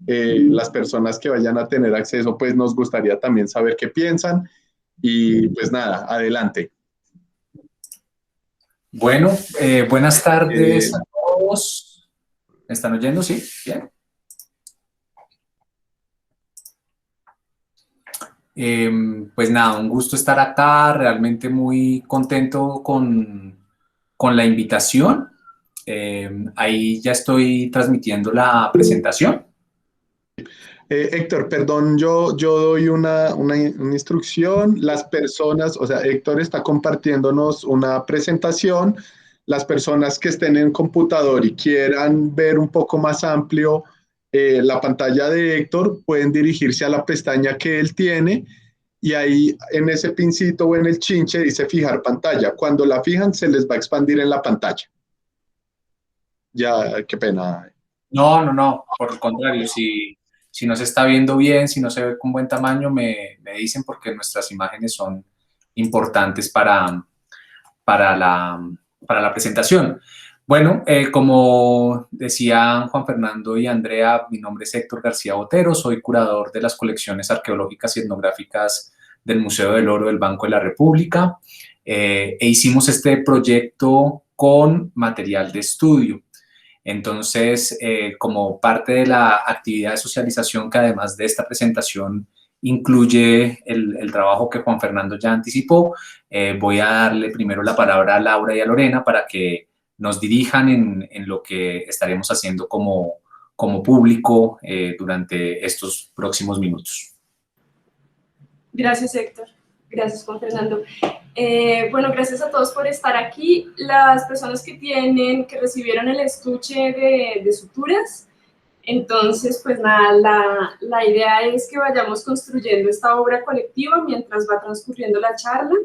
Las personas que vayan a tener acceso, pues nos gustaría también saber qué piensan. Y pues nada, adelante. Bueno, buenas tardes a todos. ¿Me están oyendo? Sí, bien. Pues nada, un gusto estar acá, realmente muy contento con la invitación. Ahí ya estoy transmitiendo la presentación. Héctor, perdón, yo doy una instrucción. Las personas, o sea, Héctor está compartiéndonos una presentación. Las personas que estén en computador y quieran ver un poco más amplio la pantalla de Héctor, pueden dirigirse a la pestaña que él tiene y ahí en ese pincito o en el chinche dice fijar pantalla. Cuando la fijan, se les va a expandir en la pantalla. Ya, qué pena. No, por el contrario, si no se está viendo bien, si no se ve con buen tamaño, me dicen, porque nuestras imágenes son importantes para la presentación. Bueno, como decían Juan Fernando y Andrea, mi nombre es Héctor García Botero, soy curador de las colecciones arqueológicas y etnográficas del Museo del Oro del Banco de la República, e hicimos este proyecto con material de estudio. Entonces, como parte de la actividad de socialización, que además de esta presentación incluye el trabajo que Juan Fernando ya anticipó, voy a darle primero la palabra a Laura y a Lorena para que nos dirijan en lo que estaremos haciendo como público durante estos próximos minutos. Gracias, Héctor. Gracias, Juan Fernando. Bueno, gracias a todos por estar aquí. Las personas que recibieron el estuche de suturas, entonces, pues nada, la idea es que vayamos construyendo esta obra colectiva mientras va transcurriendo la charla,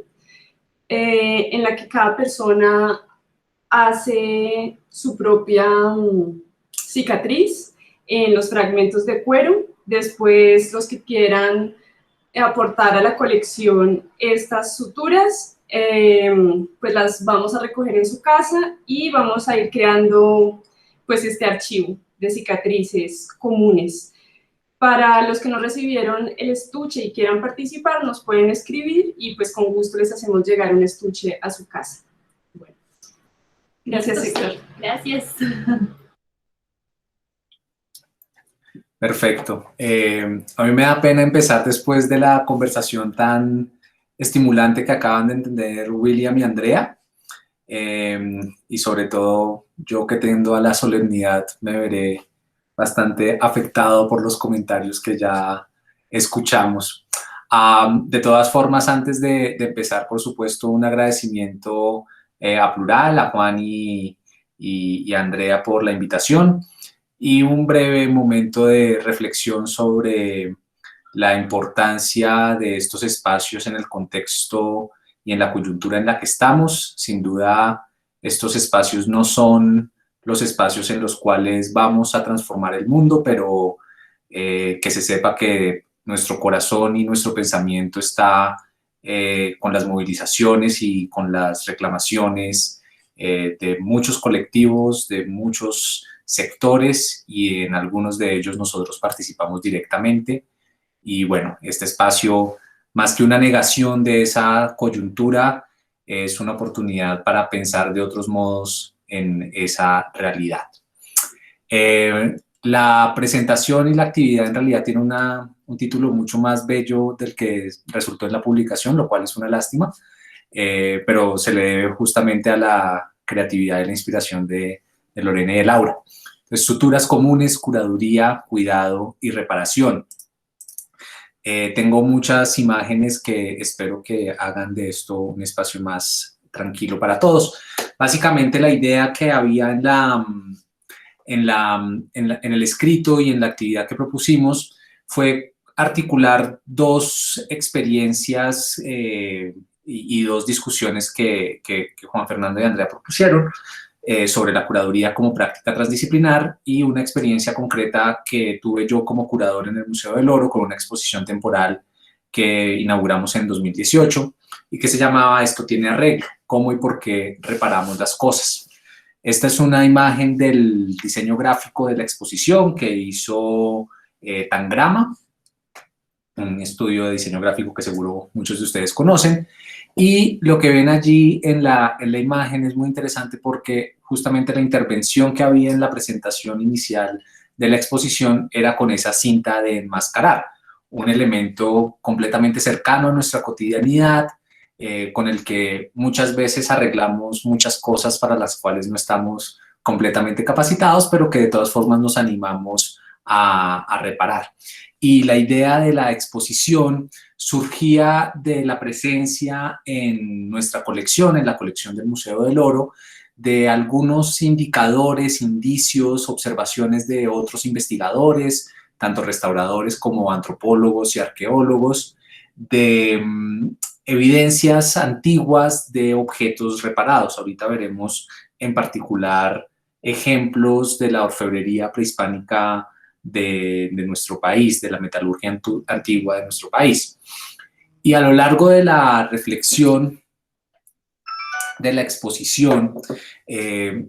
en la que cada persona hace su propia cicatriz en los fragmentos de cuero. Después, los que quieran aportar a la colección estas suturas, pues las vamos a recoger en su casa y vamos a ir creando pues este archivo de cicatrices comunes. Para los que no recibieron el estuche y quieran participar, nos pueden escribir y pues con gusto les hacemos llegar un estuche a su casa. Bueno, gracias, Héctor. Gracias. Perfecto. A mí me da pena empezar después de la conversación tan estimulante que acaban de entender William y Andrea. Y sobre todo, yo que tendo a la solemnidad, me veré bastante afectado por los comentarios que ya escuchamos. De todas formas, antes de empezar, por supuesto, un agradecimiento a Plural, a Juan y a Andrea por la invitación, y un breve momento de reflexión sobre la importancia de estos espacios en el contexto y en la coyuntura en la que estamos. Sin duda, estos espacios no son los espacios en los cuales vamos a transformar el mundo, pero que se sepa que nuestro corazón y nuestro pensamiento está con las movilizaciones y con las reclamaciones de muchos colectivos, de muchos sectores, y en algunos de ellos nosotros participamos directamente. Y bueno, este espacio, más que una negación de esa coyuntura, es una oportunidad para pensar de otros modos en esa realidad. La presentación y la actividad en realidad tiene un título mucho más bello del que resultó en la publicación, lo cual es una lástima, pero se le debe justamente a la creatividad y la inspiración de Lorena y de Laura. Entonces, suturas comunes, curaduría, cuidado y reparación. Tengo muchas imágenes que espero que hagan de esto un espacio más tranquilo para todos. Básicamente, la idea que había en el escrito y en la actividad que propusimos fue articular dos experiencias y dos discusiones que Juan Fernando y Andrea propusieron sobre la curaduría como práctica transdisciplinar, y una experiencia concreta que tuve yo como curador en el Museo del Oro con una exposición temporal que inauguramos en 2018 y que se llamaba Esto tiene arreglo, cómo y por qué reparamos las cosas. Esta es una imagen del diseño gráfico de la exposición que hizo Tangrama, un estudio de diseño gráfico que seguro muchos de ustedes conocen. Y lo que ven allí en la imagen es muy interesante porque justamente la intervención que había en la presentación inicial de la exposición era con esa cinta de enmascarar, un elemento completamente cercano a nuestra cotidianidad, con el que muchas veces arreglamos muchas cosas para las cuales no estamos completamente capacitados, pero que de todas formas nos animamos a reparar. Y la idea de la exposición surgía de la presencia en nuestra colección, en la colección del Museo del Oro, de algunos indicadores, indicios, observaciones de otros investigadores, tanto restauradores como antropólogos y arqueólogos, de evidencias antiguas de objetos reparados. Ahorita veremos en particular ejemplos de la orfebrería prehispánica de nuestro país, de la metalurgia antigua de nuestro país. Y a lo largo de la reflexión de la exposición,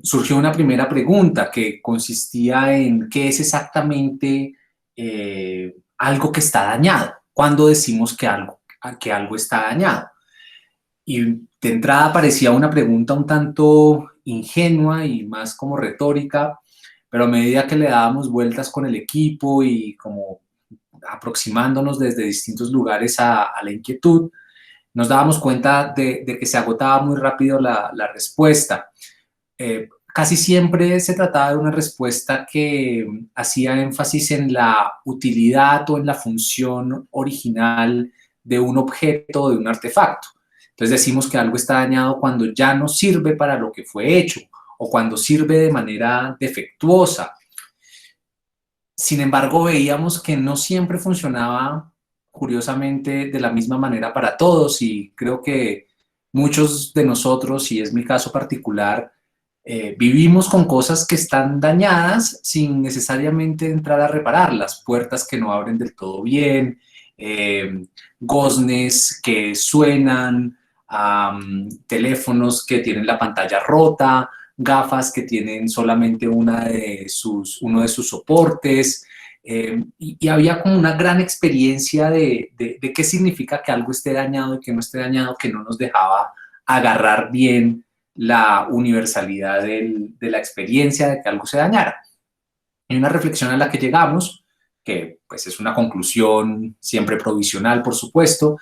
surgió una primera pregunta que consistía en qué es exactamente algo que está dañado. ¿Cuándo decimos que algo está dañado? Y de entrada parecía una pregunta un tanto ingenua y más como retórica, pero a medida que le dábamos vueltas con el equipo y como aproximándonos desde distintos lugares a la inquietud, nos dábamos cuenta de que se agotaba muy rápido la respuesta. Casi siempre se trataba de una respuesta que hacía énfasis en la utilidad o en la función original de un objeto o de un artefacto. Entonces decimos que algo está dañado cuando ya no sirve para lo que fue hecho o cuando sirve de manera defectuosa. Sin embargo, veíamos que no siempre funcionaba, curiosamente, de la misma manera para todos, y creo que muchos de nosotros, y es mi caso particular, vivimos con cosas que están dañadas sin necesariamente entrar a repararlas, puertas que no abren del todo bien, goznes que suenan, teléfonos que tienen la pantalla rota, gafas que tienen solamente uno de sus soportes, y había como una gran experiencia de qué significa que algo esté dañado y que no esté dañado, que no nos dejaba agarrar bien la universalidad de la experiencia de que algo se dañara. Y una reflexión a la que llegamos, que pues es una conclusión siempre provisional, por supuesto,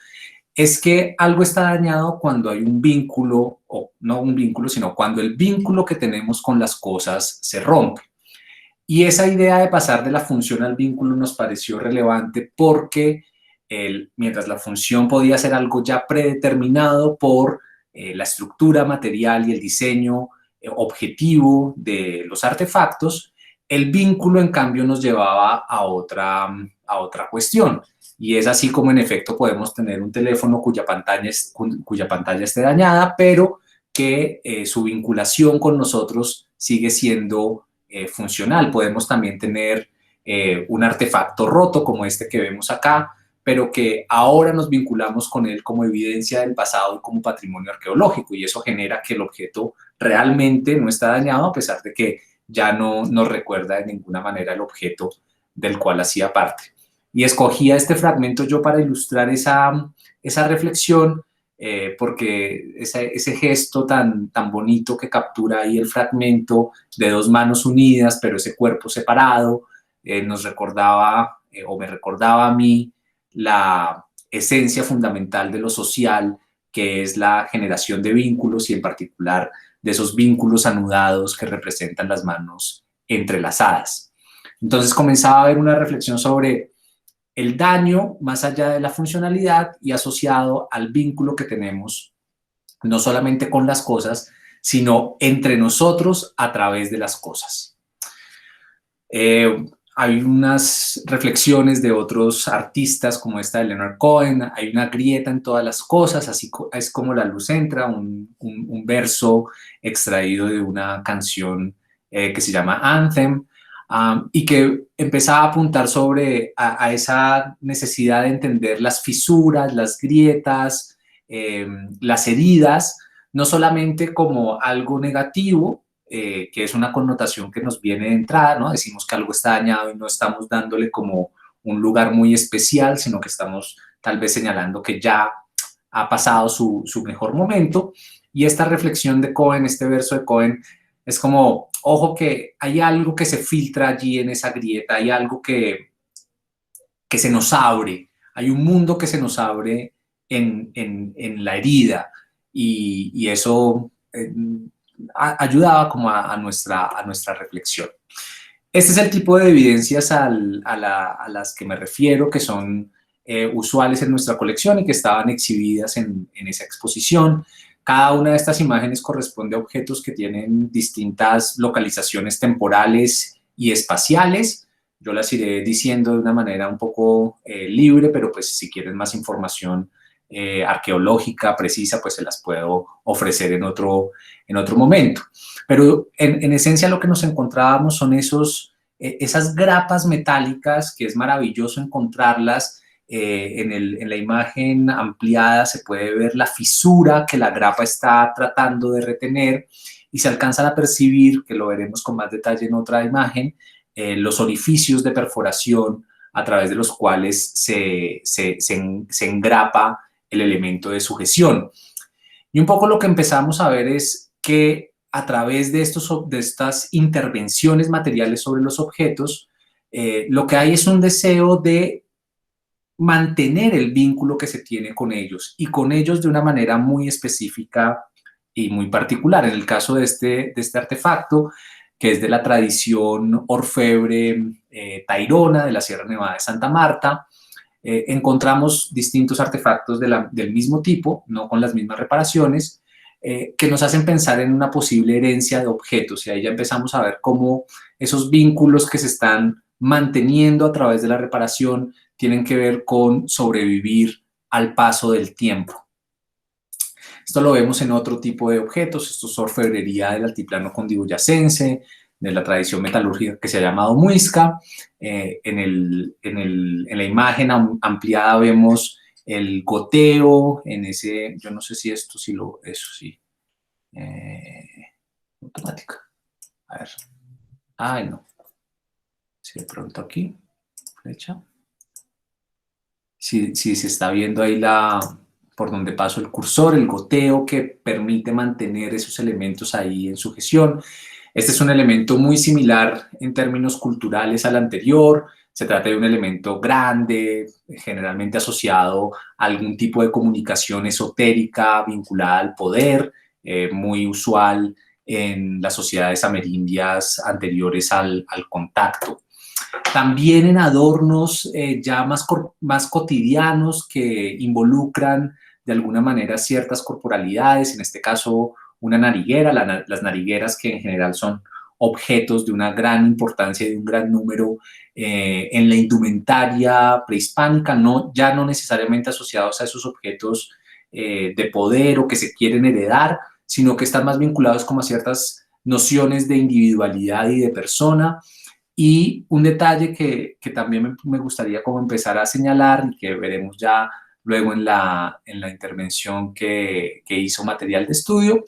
es que algo está dañado cuando hay un vínculo, o no un vínculo, sino cuando el vínculo que tenemos con las cosas se rompe. Y esa idea de pasar de la función al vínculo nos pareció relevante porque mientras la función podía ser algo ya predeterminado por la estructura material y el diseño objetivo de los artefactos, el vínculo en cambio nos llevaba a otra cuestión. Y es así como en efecto podemos tener un teléfono cuya pantalla esté dañada, pero que su vinculación con nosotros sigue siendo funcional. Podemos también tener un artefacto roto como este que vemos acá, pero que ahora nos vinculamos con él como evidencia del pasado y como patrimonio arqueológico, y eso genera que el objeto realmente no está dañado, a pesar de que ya no nos recuerda de ninguna manera el objeto del cual hacía parte. Y escogía este fragmento yo para ilustrar esa reflexión, porque ese gesto tan bonito que captura ahí el fragmento de dos manos unidas, pero ese cuerpo separado, nos recordaba, o me recordaba a mí, la esencia fundamental de lo social, que es la generación de vínculos y en particular de esos vínculos anudados que representan las manos entrelazadas. Entonces comenzaba a haber una reflexión sobre el daño más allá de la funcionalidad y asociado al vínculo que tenemos, no solamente con las cosas, sino entre nosotros a través de las cosas. Hay unas reflexiones de otros artistas como esta de Leonard Cohen, hay una grieta en todas las cosas, así es como la luz entra, un verso extraído de una canción que se llama Anthem, y que empezaba a apuntar sobre a esa necesidad de entender las fisuras, las grietas, las heridas, no solamente como algo negativo, que es una connotación que nos viene de entrada, ¿no? Decimos que algo está dañado y no estamos dándole como un lugar muy especial, sino que estamos tal vez señalando que ya ha pasado su mejor momento. Y esta reflexión de Cohen, este verso de Cohen, es como, ojo que hay algo que se filtra allí en esa grieta, hay algo que se nos abre, hay un mundo que se nos abre en la herida, y eso ayudaba como a nuestra reflexión. Este es el tipo de evidencias a las que me refiero, que son usuales en nuestra colección y que estaban exhibidas en esa exposición. Cada una de estas imágenes corresponde a objetos que tienen distintas localizaciones temporales y espaciales. Yo las iré diciendo de una manera un poco libre, pero pues si quieren más información arqueológica precisa, pues se las puedo ofrecer en otro momento. Pero en esencia lo que nos encontrábamos son esas grapas metálicas, que es maravilloso encontrarlas. En la imagen ampliada se puede ver la fisura que la grapa está tratando de retener, y se alcanzan a percibir, que lo veremos con más detalle en otra imagen, los orificios de perforación a través de los cuales se engrapa el elemento de sujeción. Y un poco lo que empezamos a ver es que a través de estas intervenciones materiales sobre los objetos, lo que hay es un deseo de mantener el vínculo que se tiene con ellos, y con ellos de una manera muy específica y muy particular. En el caso de este artefacto, que es de la tradición orfebre tairona de la Sierra Nevada de Santa Marta, encontramos distintos artefactos del mismo tipo, no con las mismas reparaciones, que nos hacen pensar en una posible herencia de objetos, y ahí ya empezamos a ver cómo esos vínculos que se están manteniendo a través de la reparación tienen que ver con sobrevivir al paso del tiempo. Esto lo vemos en otro tipo de objetos. Esto es orfebrería del altiplano cundiboyacense, de la tradición metalúrgica que se ha llamado muisca. En la imagen ampliada vemos el goteo, yo no sé si esto sí eso sí. Automática. A ver. Ay, no. Si de pronto aquí, flecha. Si se está viendo ahí por donde paso el cursor, el goteo que permite mantener esos elementos ahí en sujeción. Este es un elemento muy similar en términos culturales al anterior, Se trata de un elemento grande, generalmente asociado a algún tipo de comunicación esotérica vinculada al poder, muy usual en las sociedades amerindias anteriores al contacto. También en adornos ya más cotidianos que involucran de alguna manera ciertas corporalidades, en este caso una nariguera, las narigueras que en general son objetos de una gran importancia y de un gran número en la indumentaria prehispánica, ya no necesariamente asociados a esos objetos de poder o que se quieren heredar, sino que están más vinculados como a ciertas nociones de individualidad y de persona. Y un detalle que también me gustaría como empezar a señalar y que veremos ya luego en la intervención que hizo Material de Estudio,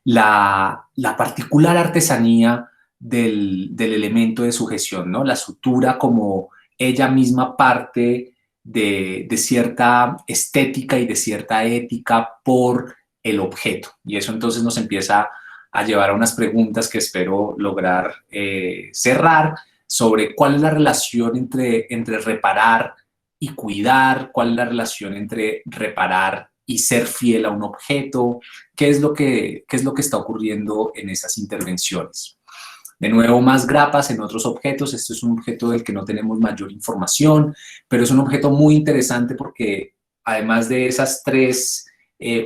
la particular artesanía del elemento de sujeción, ¿no? La sutura como ella misma parte de cierta estética y de cierta ética por el objeto. Y eso entonces nos empieza a llevar a unas preguntas que espero lograr cerrar sobre cuál es la relación entre reparar y cuidar, cuál es la relación entre reparar y ser fiel a un objeto, qué es lo que está ocurriendo en esas intervenciones. De nuevo, más grapas en otros objetos. Este es un objeto del que no tenemos mayor información, pero es un objeto muy interesante porque además de esas tres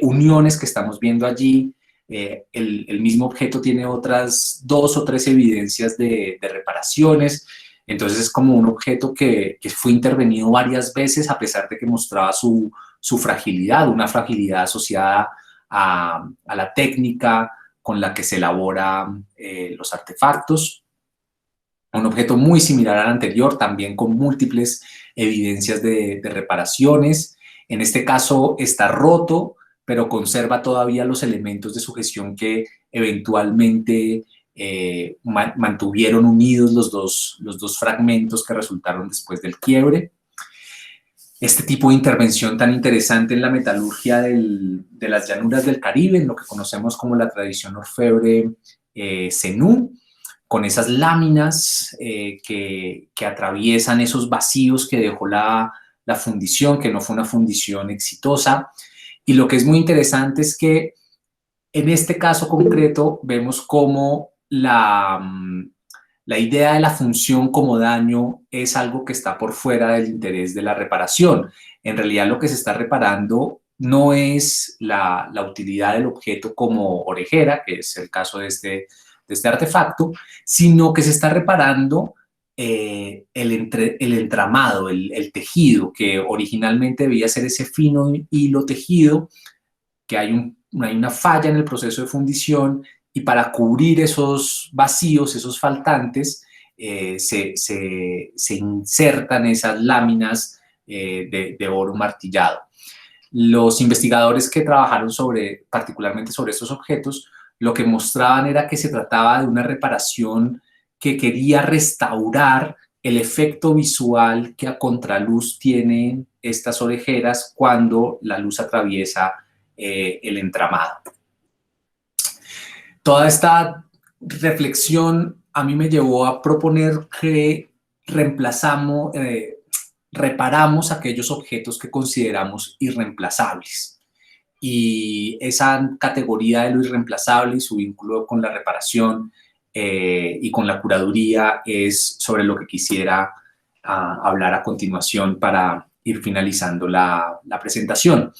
uniones que estamos viendo allí, el mismo objeto tiene otras 2 o 3 evidencias de reparaciones. Entonces es como un objeto que fue intervenido varias veces a pesar de que mostraba su fragilidad, una fragilidad asociada a la técnica con la que se elaboran los artefactos. Un objeto muy similar al anterior, también con múltiples evidencias de reparaciones. En este caso está roto, pero conserva todavía los elementos de sujeción que eventualmente mantuvieron unidos los dos fragmentos que resultaron después del quiebre. Este tipo de intervención tan interesante en la metalurgia de las llanuras del Caribe, en lo que conocemos como la tradición orfebre zenú, con esas láminas que atraviesan esos vacíos que dejó la fundición, que no fue una fundición exitosa. Y lo que es muy interesante es que en este caso concreto vemos cómo la idea de la función como daño es algo que está por fuera del interés de la reparación. En realidad lo que se está reparando no es la utilidad del objeto como orejera, que es el caso de este artefacto, sino que se está reparando el entramado, el tejido, que originalmente debía ser ese fino hilo tejido, que hay una falla en el proceso de fundición, y para cubrir esos vacíos, esos faltantes, se insertan esas láminas de oro martillado. Los investigadores que trabajaron particularmente sobre estos objetos, lo que mostraban era que se trataba de una reparación que quería restaurar el efecto visual que a contraluz tienen estas orejeras cuando la luz atraviesa el entramado. Toda esta reflexión a mí me llevó a proponer que reparamos aquellos objetos que consideramos irreemplazables. Y esa categoría de lo irreemplazable y su vínculo con la reparación y con la curaduría es sobre lo que quisiera hablar a continuación para ir finalizando la presentación.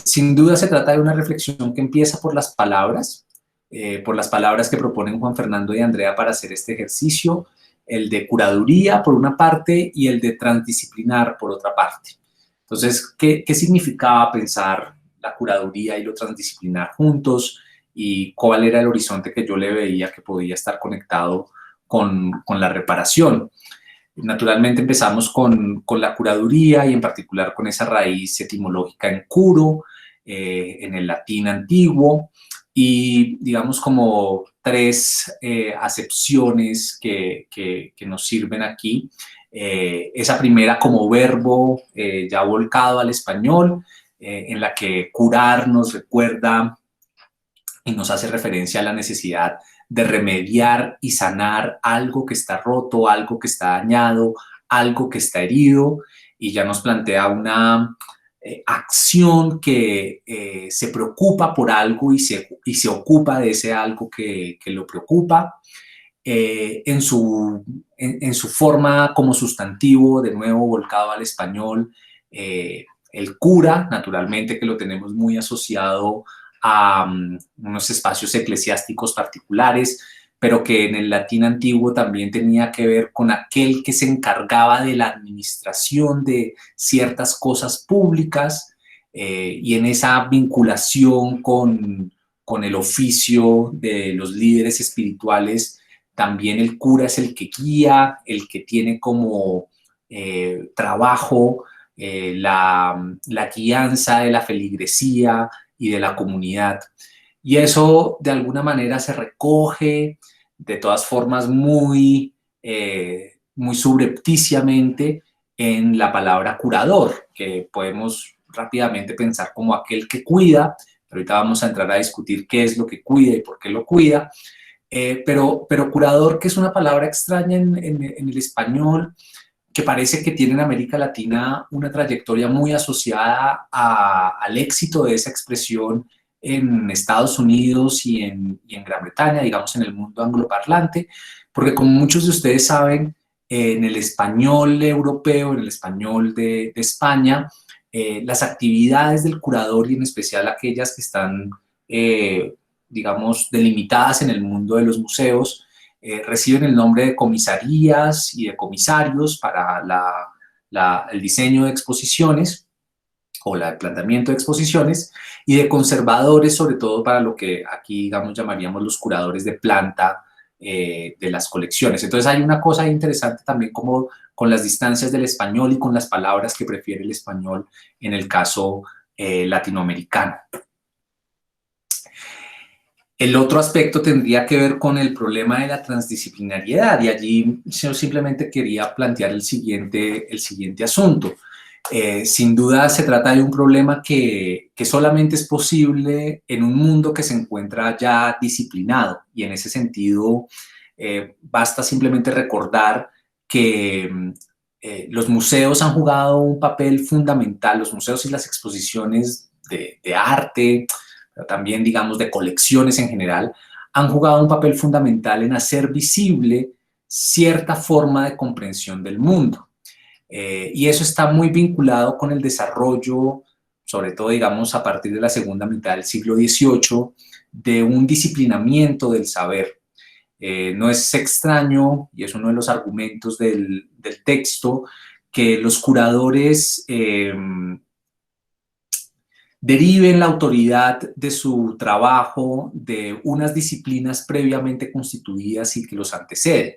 Sin duda se trata de una reflexión que empieza por las palabras que proponen Juan Fernando y Andrea para hacer este ejercicio, el de curaduría por una parte y el de transdisciplinar por otra parte. Entonces, ¿qué significaba pensar la curaduría y lo transdisciplinar juntos? Y cuál era el horizonte que yo le veía que podía estar conectado con la reparación. Naturalmente empezamos con la curaduría y en particular con esa raíz etimológica en curo, en el latín antiguo, y digamos como 3 acepciones que nos sirven aquí. Esa primera como verbo ya volcado al español, en la que curar nos recuerda y nos hace referencia a la necesidad de remediar y sanar algo que está roto, algo que está dañado, algo que está herido, y ya nos plantea una acción que se preocupa por algo y se ocupa de ese algo que lo preocupa. En su forma como sustantivo, de nuevo volcado al español, el cura, naturalmente que lo tenemos muy asociado a unos espacios eclesiásticos particulares, pero que en el latín antiguo también tenía que ver con aquel que se encargaba de la administración de ciertas cosas públicas, y en esa vinculación con el oficio de los líderes espirituales, también el cura es el que guía, el que tiene como trabajo la guianza de la feligresía y de la comunidad. Y eso de alguna manera se recoge de todas formas muy subrepticiamente en la palabra curador, que podemos rápidamente pensar como aquel que cuida, pero ahorita vamos a entrar a discutir qué es lo que cuida y por qué lo cuida. Pero curador, que es una palabra extraña en el español, que parece que tiene en América Latina una trayectoria muy asociada al éxito de esa expresión en Estados Unidos y en Gran Bretaña, digamos en el mundo angloparlante, porque como muchos de ustedes saben, en el español europeo, en el español de España, las actividades del curador, y en especial aquellas que están digamos, delimitadas en el mundo de los museos, reciben el nombre de comisarías y de comisarios para el diseño de exposiciones o el planteamiento de exposiciones, y de conservadores, sobre todo para lo que aquí, digamos, llamaríamos los curadores de planta de las colecciones. Entonces hay una cosa interesante también como con las distancias del español y con las palabras que prefiere el español en el caso latinoamericano. El otro aspecto tendría que ver con el problema de la transdisciplinariedad, y allí yo simplemente quería plantear el siguiente asunto. Sin duda se trata de un problema que solamente es posible en un mundo que se encuentra ya disciplinado, y en ese sentido basta simplemente recordar que los museos han jugado un papel fundamental, los museos y las exposiciones de arte, pero también, digamos, de colecciones en general, han jugado un papel fundamental en hacer visible cierta forma de comprensión del mundo. Y eso está muy vinculado con el desarrollo, sobre todo, digamos, a partir de la segunda mitad del siglo XVIII, de un disciplinamiento del saber. No es extraño, y es uno de los argumentos del texto, que los curadores deriven la autoridad de su trabajo de unas disciplinas previamente constituidas y que los anteceden.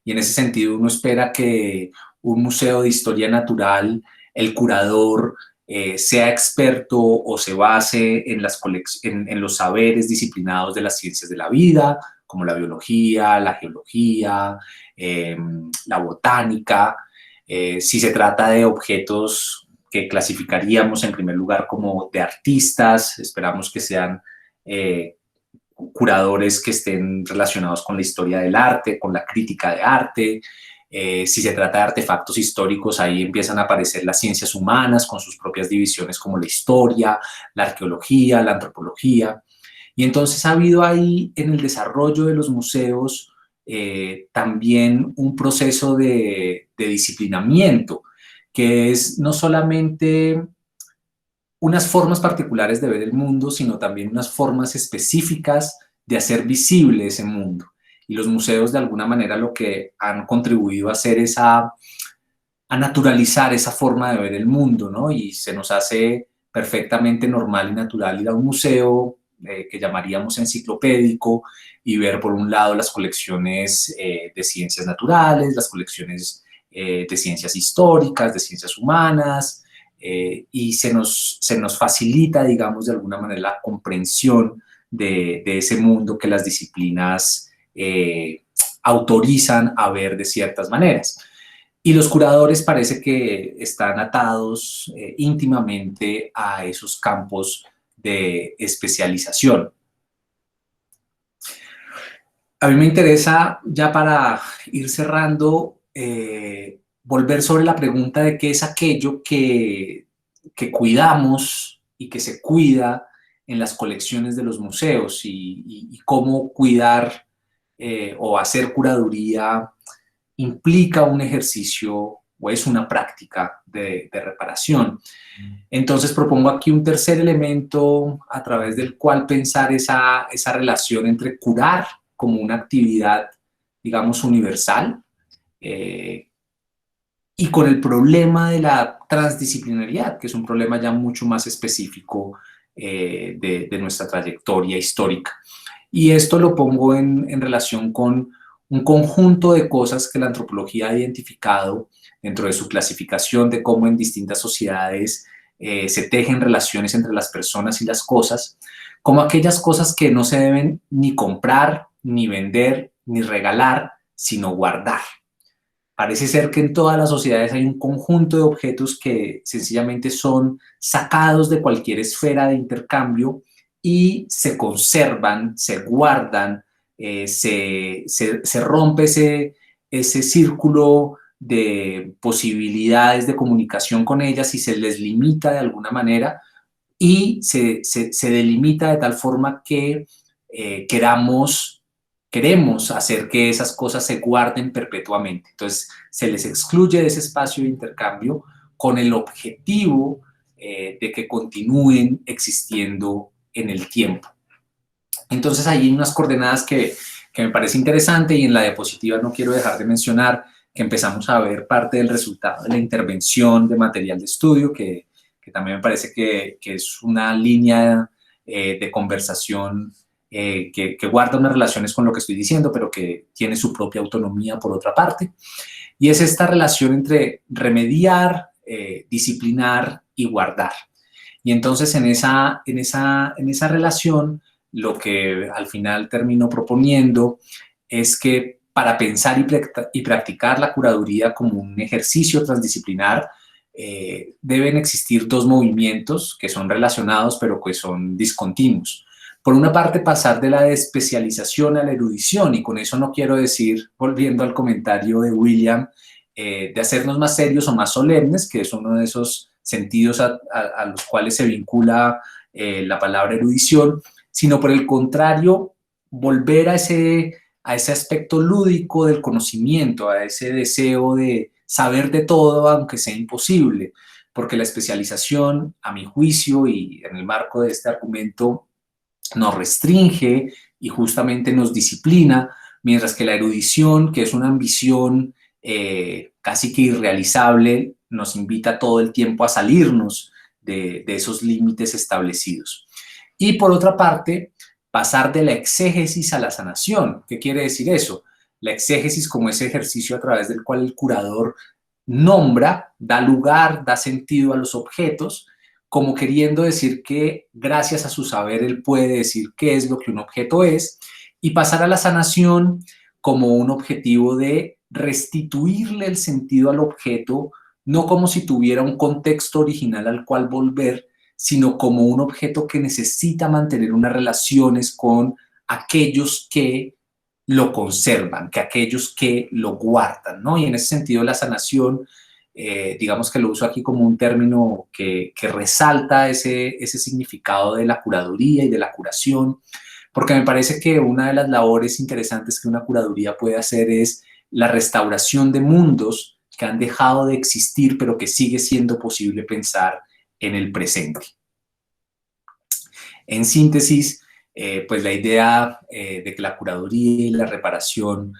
Y en ese sentido uno espera que un museo de historia natural, el curador sea experto o se base en los saberes disciplinados de las ciencias de la vida, como la biología, la geología, la botánica. Si se trata de objetos que clasificaríamos en primer lugar como de artistas, esperamos que sean curadores que estén relacionados con la historia del arte, con la crítica de arte. Si se trata de artefactos históricos, ahí empiezan a aparecer las ciencias humanas con sus propias divisiones como la historia, la arqueología, la antropología. Y entonces ha habido ahí en el desarrollo de los museos también un proceso de disciplinamiento, que es no solamente unas formas particulares de ver el mundo, sino también unas formas específicas de hacer visible ese mundo. Y los museos, de alguna manera, lo que han contribuido a hacer es a naturalizar esa forma de ver el mundo, ¿no? Y se nos hace perfectamente normal y natural ir a un museo que llamaríamos enciclopédico y ver, por un lado, las colecciones de ciencias naturales, las colecciones de ciencias históricas, de ciencias humanas, y se nos facilita, digamos, de alguna manera la comprensión de ese mundo que las disciplinas autorizan a ver de ciertas maneras. Y los curadores parece que están atados íntimamente a esos campos de especialización. A mí me interesa, ya para ir cerrando, volver sobre la pregunta de qué es aquello que cuidamos y que se cuida en las colecciones de los museos y cómo cuidar o hacer curaduría implica un ejercicio o es una práctica de reparación. Entonces propongo aquí un tercer elemento a través del cual pensar esa relación entre curar como una actividad, digamos, universal, y con el problema de la transdisciplinariedad, que es un problema ya mucho más específico de nuestra trayectoria histórica. Y esto lo pongo en relación con un conjunto de cosas que la antropología ha identificado dentro de su clasificación de cómo en distintas sociedades se tejen relaciones entre las personas y las cosas, como aquellas cosas que no se deben ni comprar, ni vender, ni regalar, sino guardar. Parece ser que en todas las sociedades hay un conjunto de objetos que sencillamente son sacados de cualquier esfera de intercambio y se conservan, se guardan, se rompe ese círculo de posibilidades de comunicación con ellas y se les limita de alguna manera y se delimita de tal forma que queremos hacer que esas cosas se guarden perpetuamente. Entonces, se les excluye de ese espacio de intercambio con el objetivo de que continúen existiendo en el tiempo. Entonces, hay unas coordenadas que me parece interesante y en la diapositiva no quiero dejar de mencionar que empezamos a ver parte del resultado de la intervención de material de estudio, que también me parece que es una línea de conversación que guarda unas relaciones con lo que estoy diciendo, pero que tiene su propia autonomía por otra parte. Y es esta relación entre remediar, disciplinar y guardar. Y entonces en esa relación, lo que al final termino proponiendo es que para pensar y practicar la curaduría como un ejercicio transdisciplinar, deben existir dos movimientos que son relacionados, pero que son discontinuos. Por una parte, pasar de la especialización a la erudición, y con eso no quiero decir, volviendo al comentario de William, de hacernos más serios o más solemnes, que es uno de esos sentidos a los cuales se vincula la palabra erudición, sino por el contrario, volver a ese aspecto lúdico del conocimiento, a ese deseo de saber de todo, aunque sea imposible, porque la especialización, a mi juicio, y en el marco de este argumento, nos restringe y justamente nos disciplina, mientras que la erudición, que es una ambición casi que irrealizable, nos invita todo el tiempo a salirnos de esos límites establecidos. Y por otra parte, pasar de la exégesis a la sanación. ¿Qué quiere decir eso? La exégesis como ese ejercicio a través del cual el curador nombra, da lugar, da sentido a los objetos, como queriendo decir que gracias a su saber él puede decir qué es lo que un objeto es, y pasar a la sanación como un objetivo de restituirle el sentido al objeto, no como si tuviera un contexto original al cual volver, sino como un objeto que necesita mantener unas relaciones con aquellos que lo conservan, que aquellos que lo guardan, ¿no? Y en ese sentido la sanación, digamos que lo uso aquí como un término que resalta ese significado de la curaduría y de la curación, porque me parece que una de las labores interesantes que una curaduría puede hacer es la restauración de mundos que han dejado de existir, pero que sigue siendo posible pensar en el presente. En síntesis, pues la idea de que la curaduría y la reparación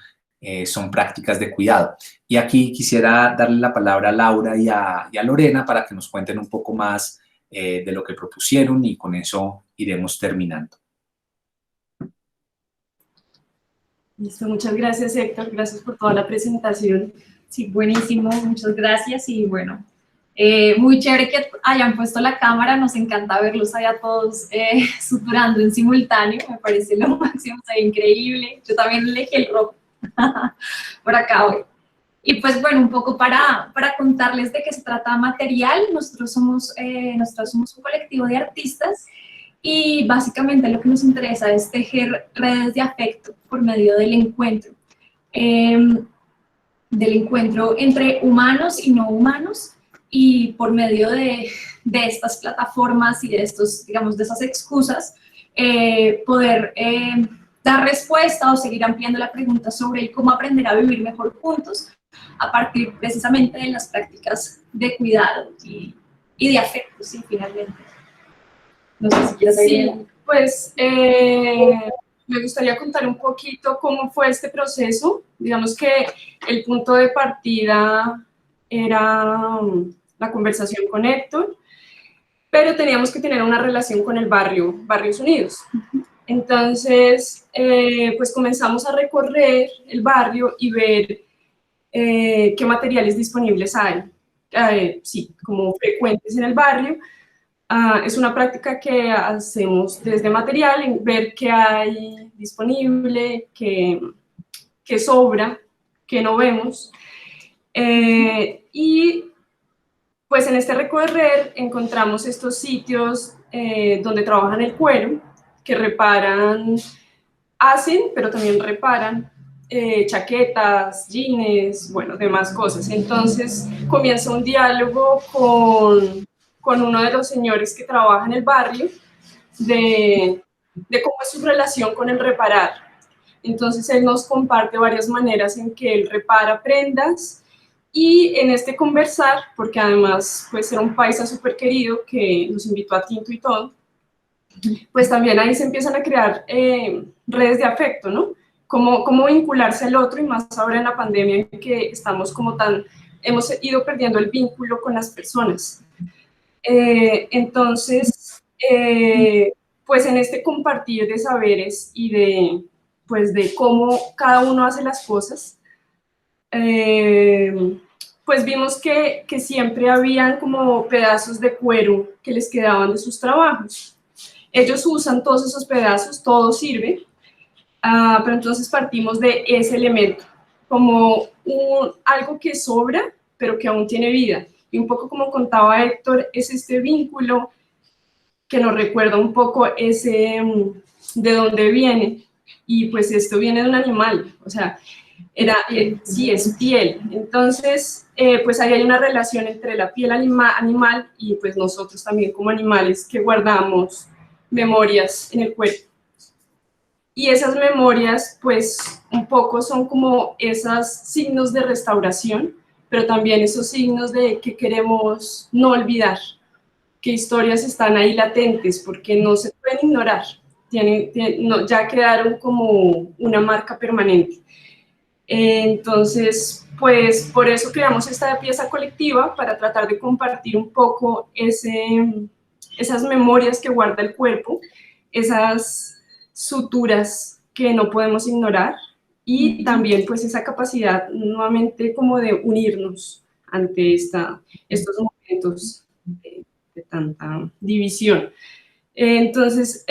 son prácticas de cuidado. Y aquí quisiera darle la palabra a Laura y a Lorena para que nos cuenten un poco más de lo que propusieron y con eso iremos terminando. Listo, muchas gracias Héctor, gracias por toda la presentación. Sí, buenísimo, muchas gracias y bueno, muy chévere que hayan puesto la cámara, nos encanta verlos allá todos suturando en simultáneo, me parece lo máximo, o sea, increíble. Yo también elegí el rojo por acá hoy. Y pues bueno, un poco para contarles de qué se trata Material, nosotros somos un colectivo de artistas y básicamente lo que nos interesa es tejer redes de afecto por medio del encuentro entre humanos y no humanos, y por medio de estas plataformas y de estos, digamos, de esas excusas, poder dar respuesta o seguir ampliando la pregunta sobre cómo aprender a vivir mejor juntos a partir precisamente de las prácticas de cuidado y de afecto, sí, finalmente. No sé si quieres agregar. Sí, pues me gustaría contar un poquito cómo fue este proceso. Digamos que el punto de partida era la conversación con Héctor, pero teníamos que tener una relación con el barrio, Barrios Unidos. Entonces, pues comenzamos a recorrer el barrio y ver qué materiales disponibles hay, sí, como frecuentes en el barrio. Es una práctica que hacemos desde material, en ver qué hay disponible, qué sobra, qué no vemos. Y pues en este recorrer encontramos estos sitios donde trabajan el cuero, que reparan, hacen, pero también reparan chaquetas, jeans, bueno, demás cosas. Entonces comienza un diálogo con uno de los señores que trabaja en el barrio, de cómo es su relación con el reparar. Entonces él nos comparte varias maneras en que él repara prendas, y en este conversar, porque además pues era un paisa súper querido que nos invitó a tinto y todo, pues también ahí se empiezan a crear redes de afecto, ¿no? Cómo vincularse al otro, y más ahora en la pandemia en que estamos hemos ido perdiendo el vínculo con las personas. Entonces, pues en este compartir de saberes y de cómo cada uno hace las cosas, pues vimos que siempre habían como pedazos de cuero que les quedaban de sus trabajos. Ellos usan todos esos pedazos, todo sirve, pero entonces partimos de ese elemento, como algo que sobra, pero que aún tiene vida. Y un poco como contaba Héctor, es este vínculo que nos recuerda un poco de dónde viene. Y pues esto viene de un animal, o sea, sí, es piel. Entonces, pues ahí hay una relación entre la piel animal y pues nosotros también como animales que guardamos memorias en el cuerpo. Y esas memorias, pues, un poco son como esos signos de restauración, pero también esos signos de que queremos no olvidar, que historias están ahí latentes, porque no se pueden ignorar, ya quedaron como una marca permanente. Entonces, pues, por eso creamos esta pieza colectiva, para tratar de compartir un poco esas memorias que guarda el cuerpo, esas suturas que no podemos ignorar, y también pues esa capacidad nuevamente como de unirnos ante estos momentos de tanta división. Entonces,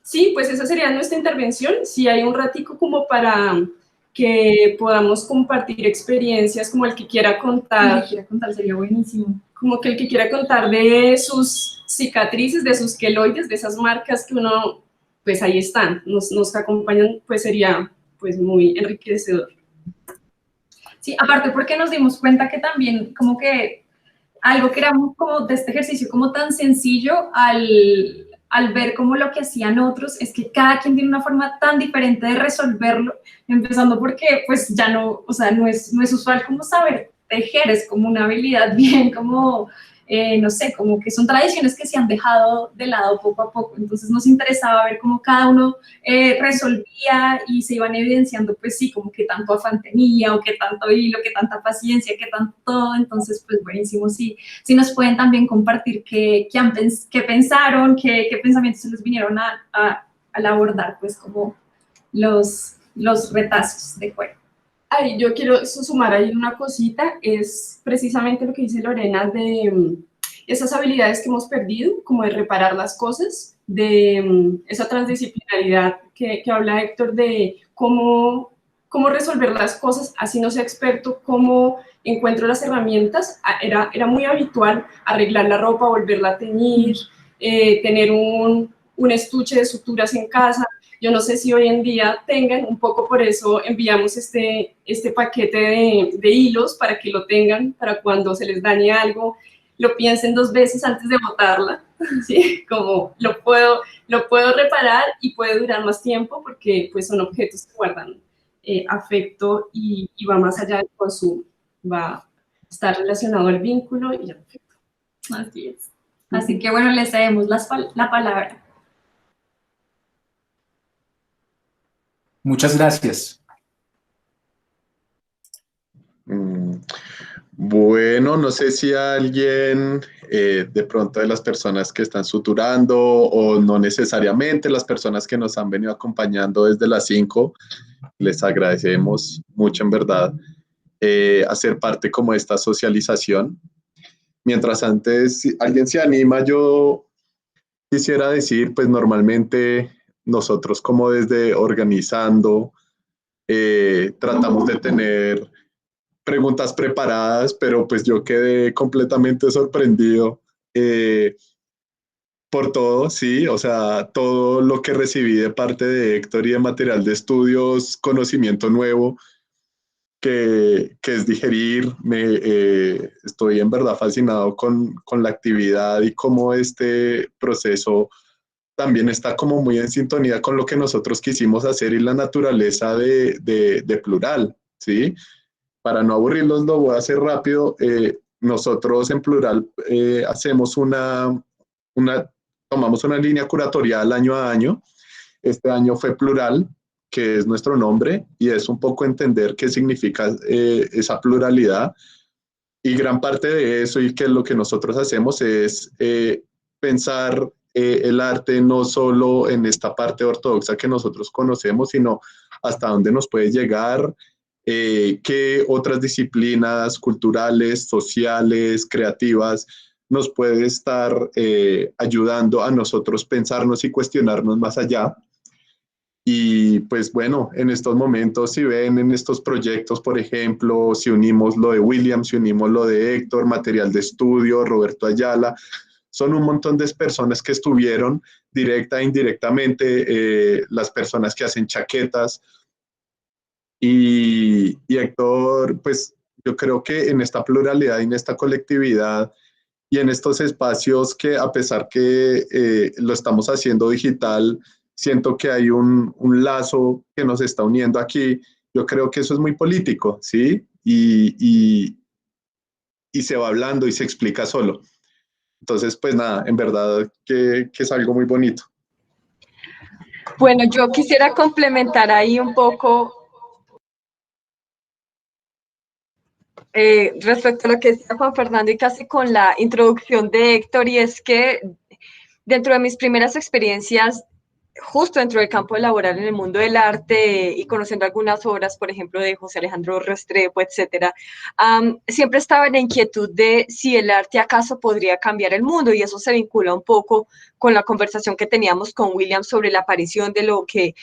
sí, pues esa sería nuestra intervención. Si hay un ratico como para que podamos compartir experiencias, como el que quiera contar. Sería buenísimo. Como que el que quiera contar de sus cicatrices, de sus queloides, de esas marcas que uno, pues ahí están, nos acompañan, pues sería pues muy enriquecedor. Sí, aparte porque nos dimos cuenta que también como que algo que era como de este ejercicio como tan sencillo al ver como lo que hacían otros, es que cada quien tiene una forma tan diferente de resolverlo, empezando porque pues ya no, o sea, no es usual como saber tejer, es como una habilidad bien como, no sé, como que son tradiciones que se han dejado de lado poco a poco. Entonces nos interesaba ver cómo cada uno resolvía, y se iban evidenciando, pues sí, como que tanto afán tenía, o que tanto hilo, que tanta paciencia, que tanto todo. Entonces, pues buenísimo, sí nos pueden también compartir qué pensaron, qué pensamientos se les vinieron al abordar, pues como los retazos de cuero. Ay, yo quiero sumar ahí una cosita, es precisamente lo que dice Lorena de esas habilidades que hemos perdido, como de reparar las cosas, de esa transdisciplinaridad que habla Héctor, de cómo resolver las cosas, así no sea experto, cómo encuentro las herramientas. Era muy habitual arreglar la ropa, volverla a teñir, tener un estuche de suturas en casa. Yo no sé si hoy en día tengan, un poco por eso enviamos este paquete de hilos para que lo tengan, para cuando se les dañe algo, lo piensen 2 veces antes de botarla, ¿sí? Como lo puedo reparar y puede durar más tiempo porque pues son objetos que guardan afecto y va más allá del consumo, va a estar relacionado al vínculo y al afecto. Así es. Así que bueno, le cedemos la palabra. Muchas gracias. Bueno, no sé si alguien de pronto de las personas que están suturando o no necesariamente las personas que nos han venido acompañando desde las 5, les agradecemos mucho en verdad hacer parte como de esta socialización. Mientras antes si alguien se anima, yo quisiera decir, pues normalmente nosotros como desde organizando tratamos de tener preguntas preparadas, pero pues yo quedé completamente sorprendido por todo, sí, o sea, todo lo que recibí de parte de Héctor y de material de estudios, conocimiento nuevo que es digerir. Estoy en verdad fascinado con la actividad y cómo este proceso también está como muy en sintonía con lo que nosotros quisimos hacer y la naturaleza de plural, ¿sí? Para no aburrirlos, lo voy a hacer rápido. Nosotros en plural hacemos tomamos una línea curatorial año a año. Este año fue plural, que es nuestro nombre, y es un poco entender qué significa esa pluralidad. Y gran parte de eso y que lo que nosotros hacemos es pensar el arte no solo en esta parte ortodoxa que nosotros conocemos, sino hasta dónde nos puede llegar, qué otras disciplinas culturales, sociales, creativas nos puede estar ayudando a nosotros pensarnos y cuestionarnos más allá. Y pues bueno, en estos momentos, si ven en estos proyectos, por ejemplo, si unimos lo de William, si unimos lo de Héctor, material de estudio, Roberto Ayala, son un montón de personas que estuvieron directa e indirectamente, las personas que hacen chaquetas. Y Héctor, pues yo creo que en esta pluralidad y en esta colectividad y en estos espacios que a pesar que lo estamos haciendo digital, siento que hay un lazo que nos está uniendo aquí. Yo creo que eso es muy político, ¿sí? Y se va hablando y se explica solo. Entonces, pues nada, en verdad que es algo muy bonito. Bueno, yo quisiera complementar ahí un poco respecto a lo que decía Juan Fernando y casi con la introducción de Héctor, y es que dentro de mis primeras experiencias justo dentro del campo laboral en el mundo del arte y conociendo algunas obras, por ejemplo, de José Alejandro Restrepo, etcétera, siempre estaba en la inquietud de si el arte acaso podría cambiar el mundo, y eso se vincula un poco con la conversación que teníamos con William sobre la aparición de lo que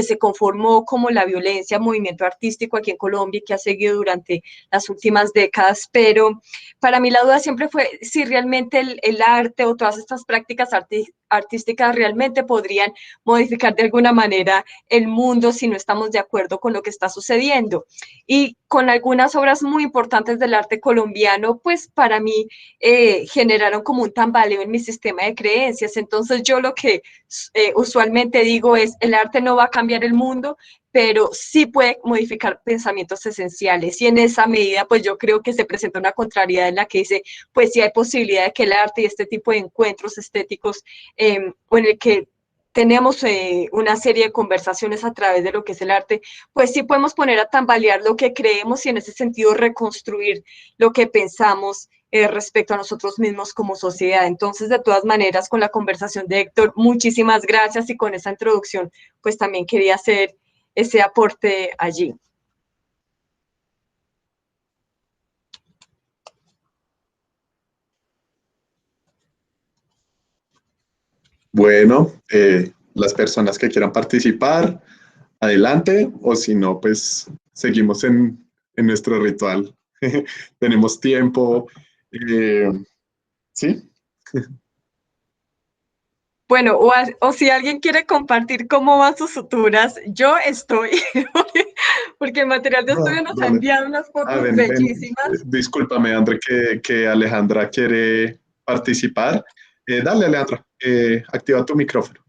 se conformó como la violencia, movimiento artístico aquí en Colombia, que ha seguido durante las últimas décadas. Pero para mí la duda siempre fue si realmente el arte o todas estas prácticas artísticas realmente podrían modificar de alguna manera el mundo si no estamos de acuerdo con lo que está sucediendo. Y con algunas obras muy importantes del arte colombiano, pues para mí generaron como un tambaleo en mi sistema de creencias. Entonces yo lo que usualmente digo es, el arte no va a cambiar el mundo, pero sí puede modificar pensamientos esenciales. Y en esa medida, pues yo creo que se presenta una contrariedad en la que dice, pues sí hay posibilidad de que el arte y este tipo de encuentros estéticos, o en el que tenemos una serie de conversaciones a través de lo que es el arte, pues sí podemos poner a tambalear lo que creemos y en ese sentido reconstruir lo que pensamos respecto a nosotros mismos como sociedad. Entonces, de todas maneras, con la conversación de Héctor, muchísimas gracias, y con esa introducción, pues también quería hacer ese aporte allí. Bueno, las personas que quieran participar, adelante, o si no, pues seguimos en nuestro ritual. Tenemos tiempo. ¿Sí? Bueno, o si alguien quiere compartir cómo van sus suturas, yo estoy, porque el material de estudio nos ha Dale. enviado unas fotos Ven, bellísimas. discúlpame, André, que Alejandra quiere participar. Dale, Alejandra, activa tu micrófono.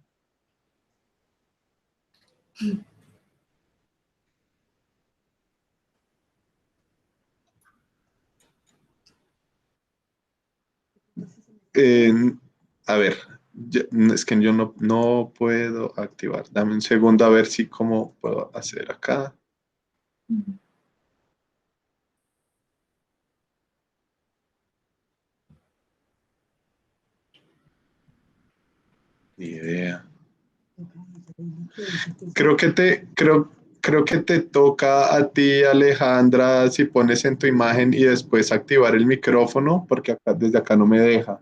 Eh, a ver, es que yo no puedo activar. Dame un segundo a ver si cómo puedo hacer acá. Ni idea. Creo que te toca a ti, Alejandra, si pones en tu imagen y después activar el micrófono, porque desde acá no me deja.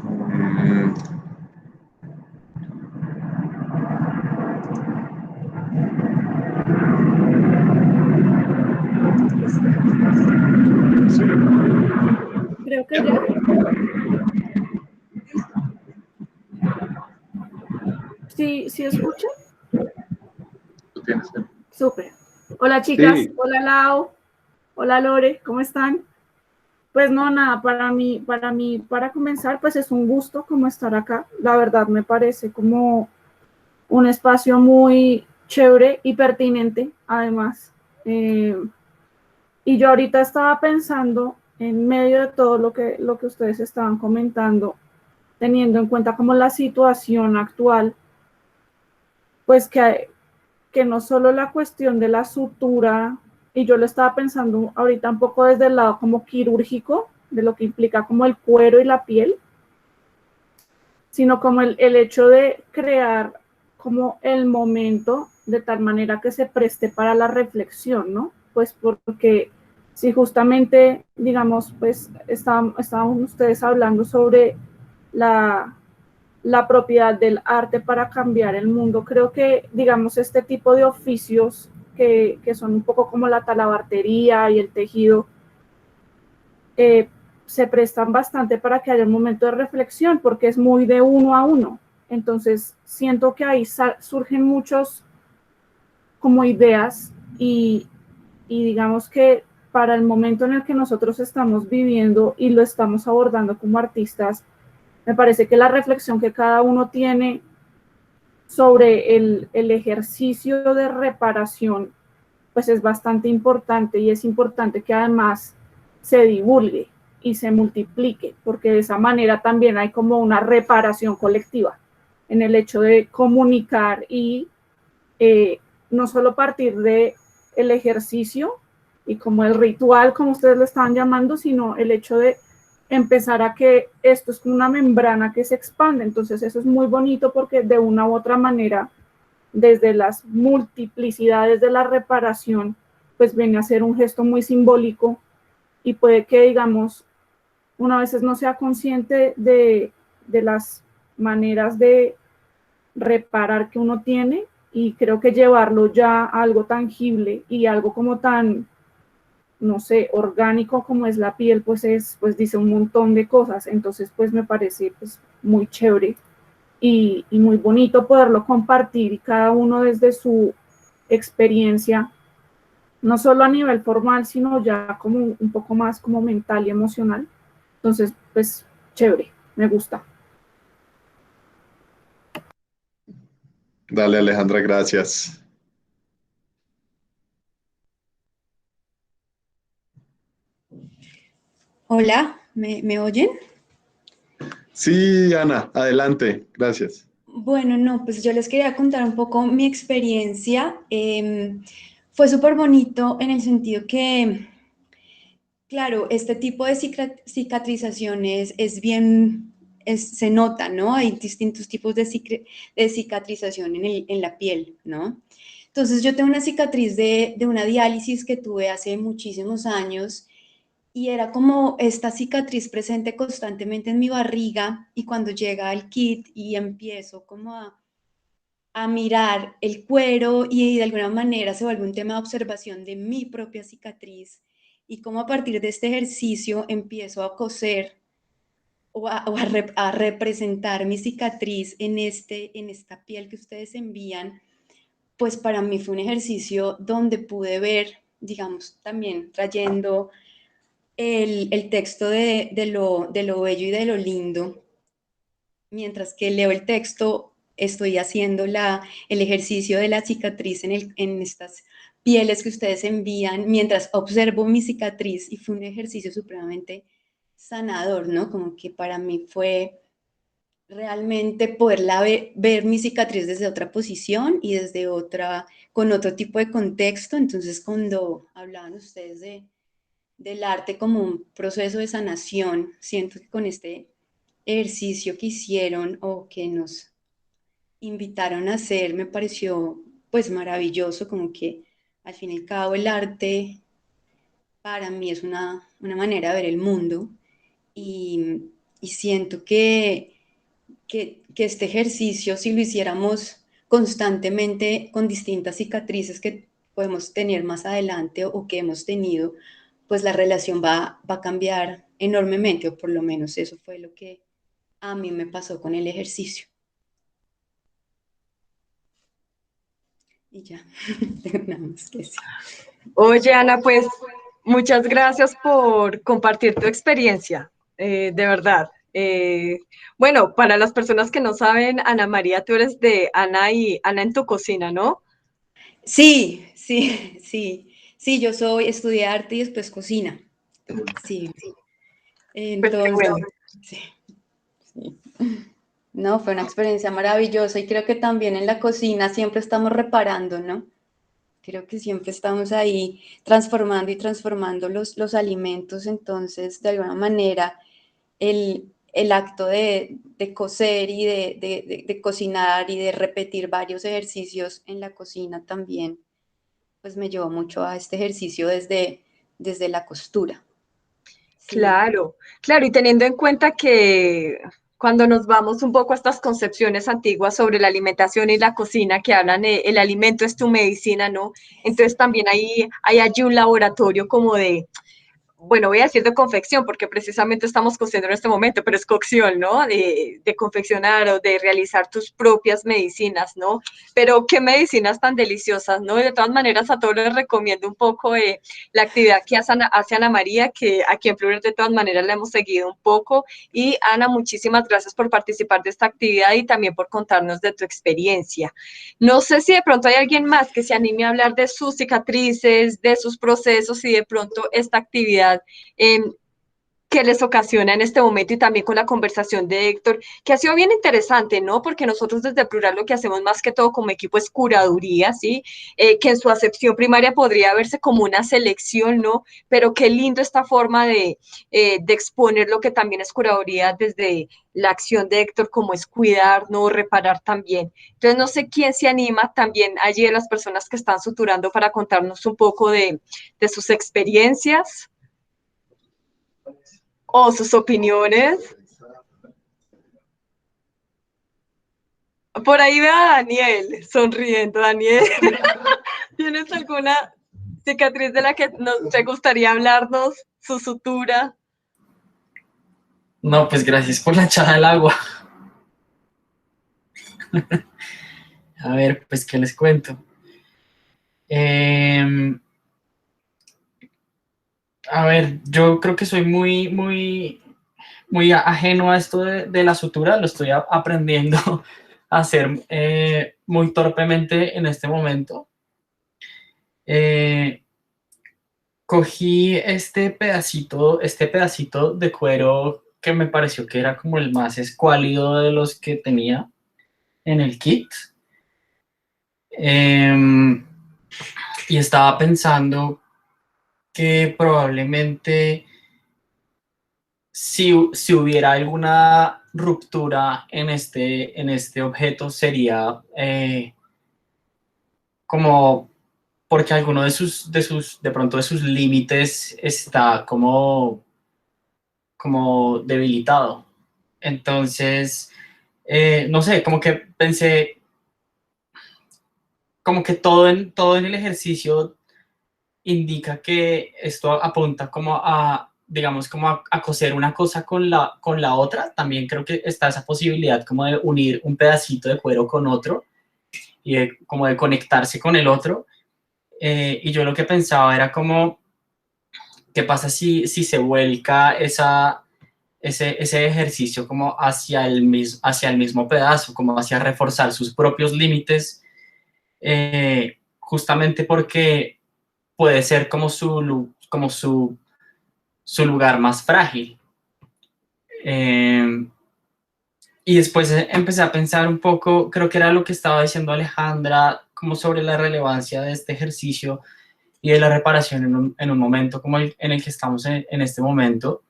Mm, sí. Creo que ya. ¿Sí escucha? ¿Tú tienes? Súper. Hola chicas, Sí, hola Lau, hola Lore, ¿cómo están? Pues no, nada, para comenzar, pues es un gusto como estar acá. La verdad me parece como un espacio muy chévere y pertinente, además. Y yo ahorita estaba pensando, en medio de todo lo que ustedes estaban comentando, teniendo en cuenta como la situación actual, pues que no solo la cuestión de la sutura, y yo lo estaba pensando ahorita un poco desde el lado como quirúrgico, de lo que implica como el cuero y la piel, sino como el hecho de crear como el momento de tal manera que se preste para la reflexión, ¿no? Pues porque si justamente, digamos, pues estaban ustedes hablando sobre la propiedad del arte para cambiar el mundo. Creo que, digamos, este tipo de oficios que son un poco como la talabartería y el tejido, se prestan bastante para que haya un momento de reflexión, porque es muy de uno a uno. Entonces, siento que ahí surgen muchos como ideas y digamos que para el momento en el que nosotros estamos viviendo y lo estamos abordando como artistas, me parece que la reflexión que cada uno tiene sobre el ejercicio de reparación, pues es bastante importante y es importante que además se divulgue y se multiplique, porque de esa manera también hay como una reparación colectiva en el hecho de comunicar y no solo partir de el ejercicio y como el ritual, como ustedes lo estaban llamando, sino el hecho de empezar a que esto es como una membrana que se expande. Entonces eso es muy bonito porque de una u otra manera, desde las multiplicidades de la reparación, pues viene a ser un gesto muy simbólico y puede que, digamos, una a veces no sea consciente de las maneras de reparar que uno tiene, y creo que llevarlo ya a algo tangible y algo como tan, no sé, orgánico como es la piel, pues dice un montón de cosas. Entonces pues me parece pues muy chévere y muy bonito poderlo compartir, y cada uno desde su experiencia, no solo a nivel formal, sino ya como un poco más como mental y emocional. Entonces pues chévere, me gusta. Dale, Alejandra, gracias. Hola, ¿me oyen? Sí, Ana, adelante, gracias. Bueno, no, pues yo les quería contar un poco mi experiencia. Fue súper bonito en el sentido que, claro, este tipo de cicatrizaciones es bien, se nota, ¿no? Hay distintos tipos de cicatrización en la piel, ¿no? Entonces yo tengo una cicatriz de una diálisis que tuve hace muchísimos años. Y era como esta cicatriz presente constantemente en mi barriga, y cuando llega el kit y empiezo como a mirar el cuero y de alguna manera se vuelve un tema de observación de mi propia cicatriz, y cómo a partir de este ejercicio empiezo a coser a representar mi cicatriz en esta piel que ustedes envían, pues para mí fue un ejercicio donde pude ver, digamos, también trayendo el texto de lo bello y de lo lindo. Mientras que leo el texto, estoy haciendo el ejercicio de la cicatriz en estas pieles que ustedes envían, mientras observo mi cicatriz, y fue un ejercicio supremamente sanador, ¿no? Como que para mí fue realmente poderla ver mi cicatriz desde otra posición y con otro tipo de contexto. Entonces, cuando hablaban ustedes del arte como un proceso de sanación, siento que con este ejercicio que hicieron o que nos invitaron a hacer, me pareció pues maravilloso, como que al fin y al cabo el arte para mí es una manera de ver el mundo, y siento que este ejercicio, si lo hiciéramos constantemente con distintas cicatrices que podemos tener más adelante o que hemos tenido, pues la relación va a cambiar enormemente, o por lo menos eso fue lo que a mí me pasó con el ejercicio. Y ya, tengo nada más que decir. Oye, Ana, pues muchas gracias por compartir tu experiencia, de verdad. Bueno, para las personas que no saben, Ana María, tú eres de Ana y Ana en tu cocina, ¿no? Sí, sí, sí. Sí, yo estudié arte y después cocina. Sí. Pues qué Entonces, bueno. sí, sí. No, fue una experiencia maravillosa, y creo que también en la cocina siempre estamos reparando, ¿no? Creo que siempre estamos ahí transformando y transformando los alimentos. Entonces, de alguna manera, el acto de cocer y de cocinar y de repetir varios ejercicios en la cocina también, pues me llevó mucho a este ejercicio desde la costura. Sí. Claro, claro, y teniendo en cuenta que cuando nos vamos un poco a estas concepciones antiguas sobre la alimentación y la cocina que hablan, el alimento es tu medicina, ¿no? Entonces también hay allí un laboratorio como de, bueno, voy a decir de confección, porque precisamente estamos cociendo en este momento, pero es cocción, ¿no? De confeccionar o de realizar tus propias medicinas, ¿no? Pero qué medicinas tan deliciosas, ¿no? Y de todas maneras, a todos les recomiendo un poco la actividad que hace Ana María, que aquí en Fluir de todas maneras la hemos seguido un poco. Y Ana, muchísimas gracias por participar de esta actividad y también por contarnos de tu experiencia. No sé si de pronto hay alguien más que se anime a hablar de sus cicatrices, de sus procesos, y de pronto esta actividad que les ocasiona en este momento, y también con la conversación de Héctor, que ha sido bien interesante, ¿no? Porque nosotros desde Plural lo que hacemos más que todo como equipo es curaduría, ¿sí? Que en su acepción primaria podría verse como una selección, ¿no? Pero qué lindo esta forma de exponer lo que también es curaduría desde la acción de Héctor, como es cuidar, ¿no? Reparar también. Entonces, no sé quién se anima también allí de las personas que están suturando para contarnos un poco de sus experiencias o sus opiniones. Por ahí veo a Daniel sonriendo. Daniel, ¿tienes alguna cicatriz de la que te gustaría hablarnos? Su sutura. No, pues gracias por la echada del agua. A ver, pues, ¿qué les cuento? A ver, yo creo que soy muy ajeno a esto de la sutura. Lo estoy aprendiendo a hacer muy torpemente en este momento. Cogí este pedacito de cuero que me pareció que era como el más escuálido de los que tenía en el kit. Y estaba pensando que probablemente si hubiera alguna ruptura en este objeto sería como porque alguno de pronto de sus límites está como debilitado. Entonces, no sé, como que pensé, como que todo en el ejercicio indica que esto apunta como a, digamos, como a coser una cosa con la otra. También creo que está esa posibilidad como de unir un pedacito de cuero con otro y como de conectarse con el otro. Y yo lo que pensaba era como, ¿qué pasa si se vuelca ese ejercicio como hacia el mismo pedazo, como hacia reforzar sus propios límites, justamente porque puede ser como su lugar más frágil? Y después empecé a pensar un poco, creo que era lo que estaba diciendo Alejandra, como sobre la relevancia de este ejercicio y de la reparación en un momento como en el que estamos en este momento.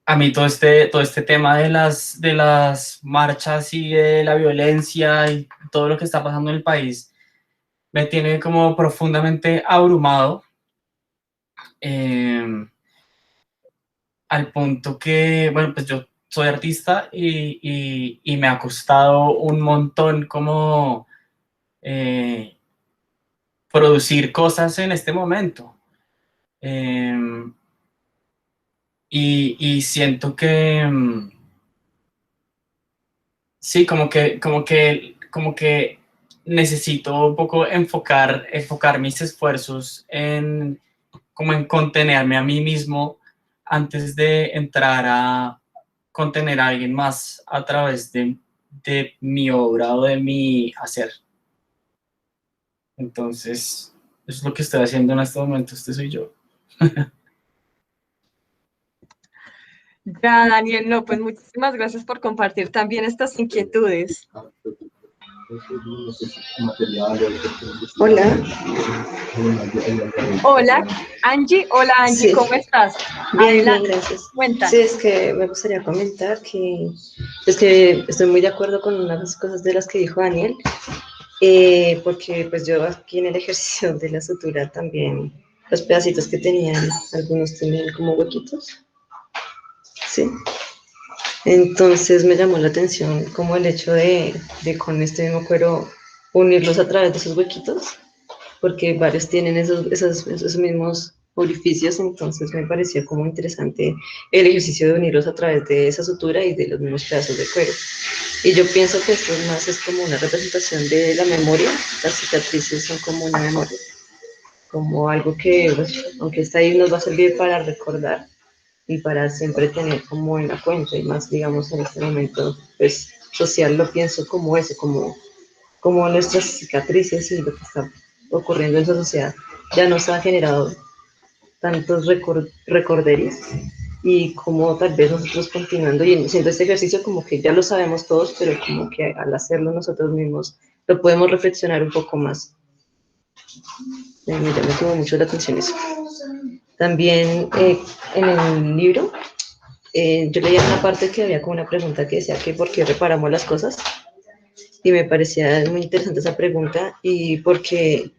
A mí todo este tema de las marchas y de la violencia y todo lo que está pasando en el país me tiene como profundamente abrumado, al punto que, bueno, pues yo soy artista y me ha costado un montón como producir cosas en este momento. Y siento que sí, como que necesito un poco enfocar mis esfuerzos en contenerme a mí mismo antes de entrar a contener a alguien más a través de mi obra o de mi hacer. Entonces, eso es lo que estoy haciendo en este momento. Este soy yo. Ya, Daniel, no, pues muchísimas gracias por compartir también estas inquietudes. Hola. Hola, Angie. Hola, Angie, Sí. ¿cómo estás? Bien, Adelante, bien, gracias. cuéntanos. Sí, es que me gustaría comentar que estoy muy de acuerdo con unas cosas de las que dijo Daniel, porque pues yo aquí en el ejercicio de la sutura también, los pedacitos que tenían, algunos tenían como huequitos, ¿sí? Entonces me llamó la atención como el hecho de con este mismo cuero unirlos a través de esos huequitos, porque varios tienen esos mismos orificios, entonces me pareció como interesante el ejercicio de unirlos a través de esa sutura y de los mismos pedazos de cuero. Y yo pienso que esto más es como una representación de la memoria. Las cicatrices son como una memoria, como algo que, pues, aunque está ahí, nos va a servir para recordar y para siempre tener como en la cuenta, y más, digamos, en este momento pues, social, lo pienso como eso, como nuestras cicatrices y lo que está ocurriendo en la sociedad ya nos ha generado tantos recorderis, y como tal vez nosotros continuando y haciendo este ejercicio como que ya lo sabemos todos, pero como que al hacerlo nosotros mismos lo podemos reflexionar un poco más. Ya me tuvo mucho la atención eso. También en el libro yo leía una parte que había como una pregunta que decía que por qué reparamos las cosas, y me parecía muy interesante esa pregunta, y porque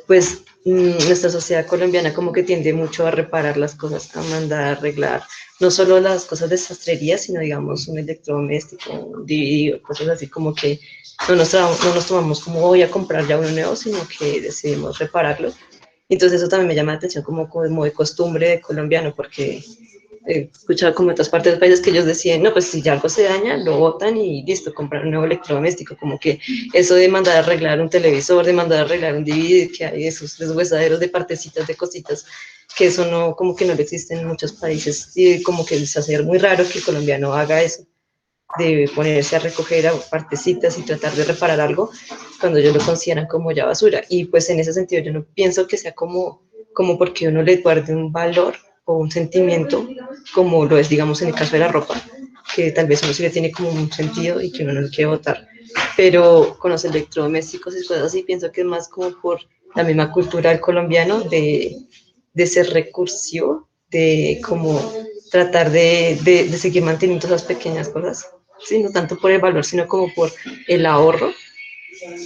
pues nuestra sociedad colombiana como que tiende mucho a reparar las cosas, a mandar a arreglar, no solo las cosas de sastrería, sino digamos un electrodoméstico, un DVD, cosas así, como que no nos tomamos como voy a comprar ya uno nuevo, sino que decidimos repararlo. Entonces eso también me llama la atención como de costumbre de colombiano, porque he escuchado como en otras partes del país que ellos decían, no, pues si ya algo se daña, lo botan y listo, comprar un nuevo electrodoméstico, como que eso de mandar a arreglar un televisor, de mandar a arreglar un DVD, que hay esos deshuesaderos de partecitas, de cositas, que eso no, como que no lo existe en muchos países, y como que es hacer muy raro que el colombiano haga eso, de ponerse a recoger a partecitas y tratar de reparar algo, cuando ellos lo consideran como ya basura. Y pues en ese sentido yo no pienso que sea como porque uno le guarde un valor o un sentimiento, como lo es, digamos, en el caso de la ropa, que tal vez uno sí le tiene como un sentido y que uno no lo quiere botar. Pero con los electrodomésticos y cosas así, pienso que es más como por la misma cultura del colombiano de ser recursivo, de como tratar de seguir manteniendo esas pequeñas cosas, ¿sí? No tanto por el valor, sino como por el ahorro.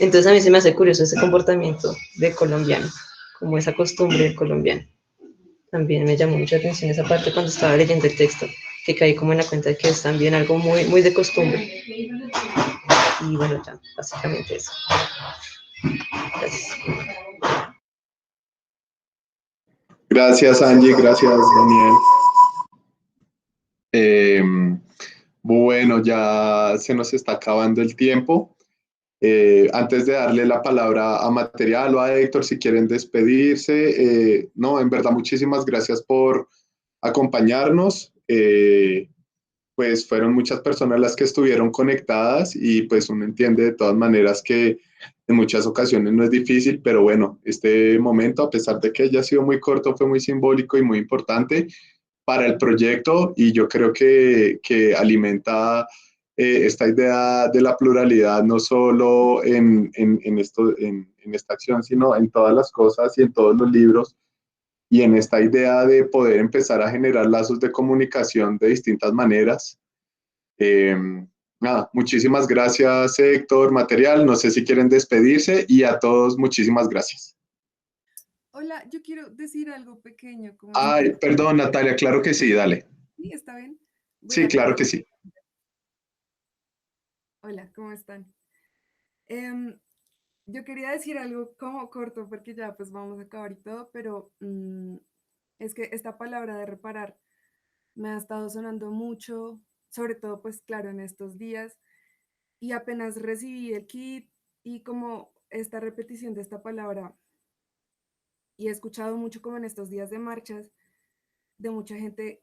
Entonces a mí se me hace curioso ese comportamiento de colombiano, como esa costumbre de colombiano. También me llamó mucha atención esa parte cuando estaba leyendo el texto, que caí como en la cuenta de que es también algo muy, muy de costumbre. Y bueno, ya, básicamente eso. Gracias. Gracias, Angie, gracias, Daniel. Bueno, ya se nos está acabando el tiempo. Antes de darle la palabra a Material o a Héctor, si quieren despedirse, no, en verdad, muchísimas gracias por acompañarnos. Pues fueron muchas personas las que estuvieron conectadas y pues uno entiende de todas maneras que en muchas ocasiones no es difícil, pero bueno, este momento, a pesar de que haya sido muy corto, fue muy simbólico y muy importante para el proyecto y yo creo que alimenta esta idea de la pluralidad, no solo en esta acción, sino en todas las cosas y en todos los libros y en esta idea de poder empezar a generar lazos de comunicación de distintas maneras. Nada, muchísimas gracias, Héctor, Material. No sé si quieren despedirse y a todos muchísimas gracias. Hola, yo quiero decir algo pequeño. Ay, perdón, Natalia, claro que sí, dale. ¿Sí? ¿Está bien? Sí, claro que sí. Hola, ¿cómo están? Yo quería decir algo como corto porque ya pues vamos a acabar y todo, pero es que esta palabra de reparar me ha estado sonando mucho, sobre todo pues claro en estos días, y apenas recibí el kit y como esta repetición de esta palabra, y he escuchado mucho como en estos días de marchas de mucha gente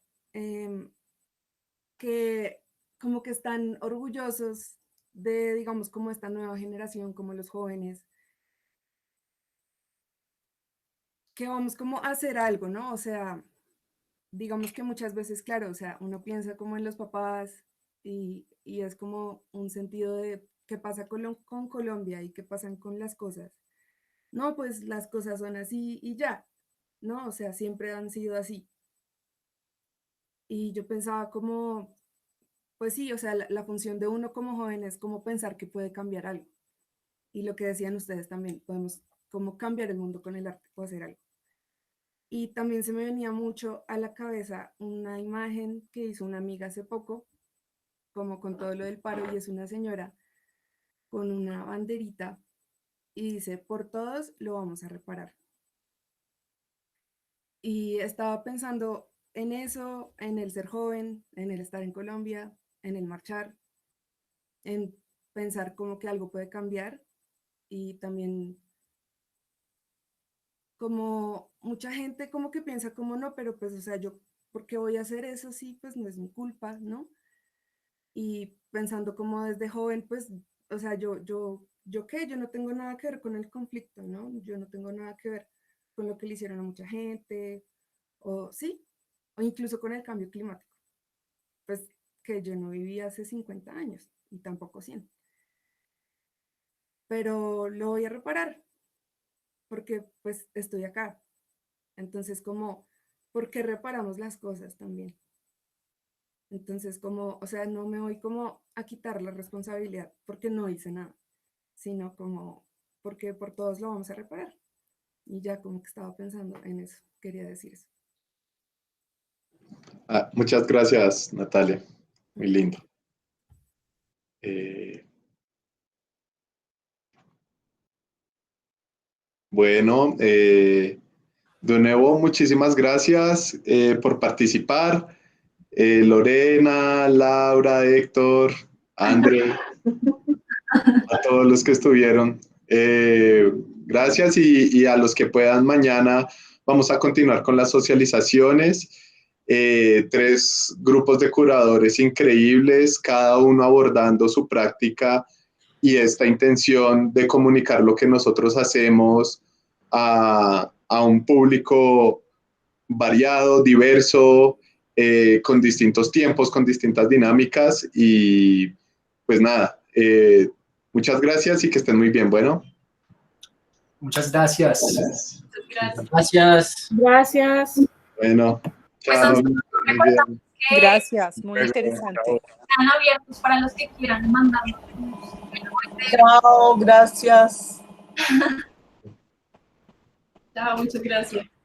que como que están orgullosos de, digamos, como esta nueva generación, como los jóvenes, que vamos como a hacer algo, ¿no? O sea, digamos que muchas veces, claro, o sea, uno piensa como en los papás y es como un sentido de qué pasa con Colombia y qué pasan con las cosas. No, pues las cosas son así y ya, ¿no? O sea, siempre han sido así. Y yo pensaba como, pues sí, o sea, la función de uno como joven es como pensar que puede cambiar algo. Y lo que decían ustedes también, podemos como cambiar el mundo con el arte o hacer algo. Y también se me venía mucho a la cabeza una imagen que hizo una amiga hace poco, como con todo lo del paro, y es una señora con una banderita y dice, por todos lo vamos a reparar. Y estaba pensando en eso, en el ser joven, en el estar en Colombia, en el marchar, en pensar como que algo puede cambiar y también como mucha gente como que piensa como no, pero pues o sea, yo, ¿por qué voy a hacer eso? Sí, pues no es mi culpa, ¿no? Y pensando como desde joven, pues, o sea, yo qué, yo no tengo nada que ver con el conflicto, ¿no? Yo no tengo nada que ver con lo que le hicieron a mucha gente, o sí, o incluso con el cambio climático. Pues que yo no viví hace 50 años y tampoco 100. Pero lo voy a reparar porque pues estoy acá. Entonces como, ¿por qué reparamos las cosas también? Entonces como, o sea, no me voy como a quitar la responsabilidad porque no hice nada, sino como porque por todos lo vamos a reparar. Y ya como que estaba pensando en eso, quería decir eso. Muchas gracias, Natalia. Muy lindo. Bueno, de nuevo, muchísimas gracias por participar. Lorena, Laura, Héctor, André, a todos los que estuvieron. Gracias y a los que puedan mañana vamos a continuar con las socializaciones. 3 grupos de curadores increíbles, cada uno abordando su práctica y esta intención de comunicar lo que nosotros hacemos a un público variado, diverso, con distintos tiempos, con distintas dinámicas y pues nada, muchas gracias y que estén muy bien. Bueno. Muchas gracias. Gracias. Gracias. Bueno, chao. Gracias, muy interesante. Están abiertos para los que quieran mandar. Chao, gracias. Chao, muchas gracias.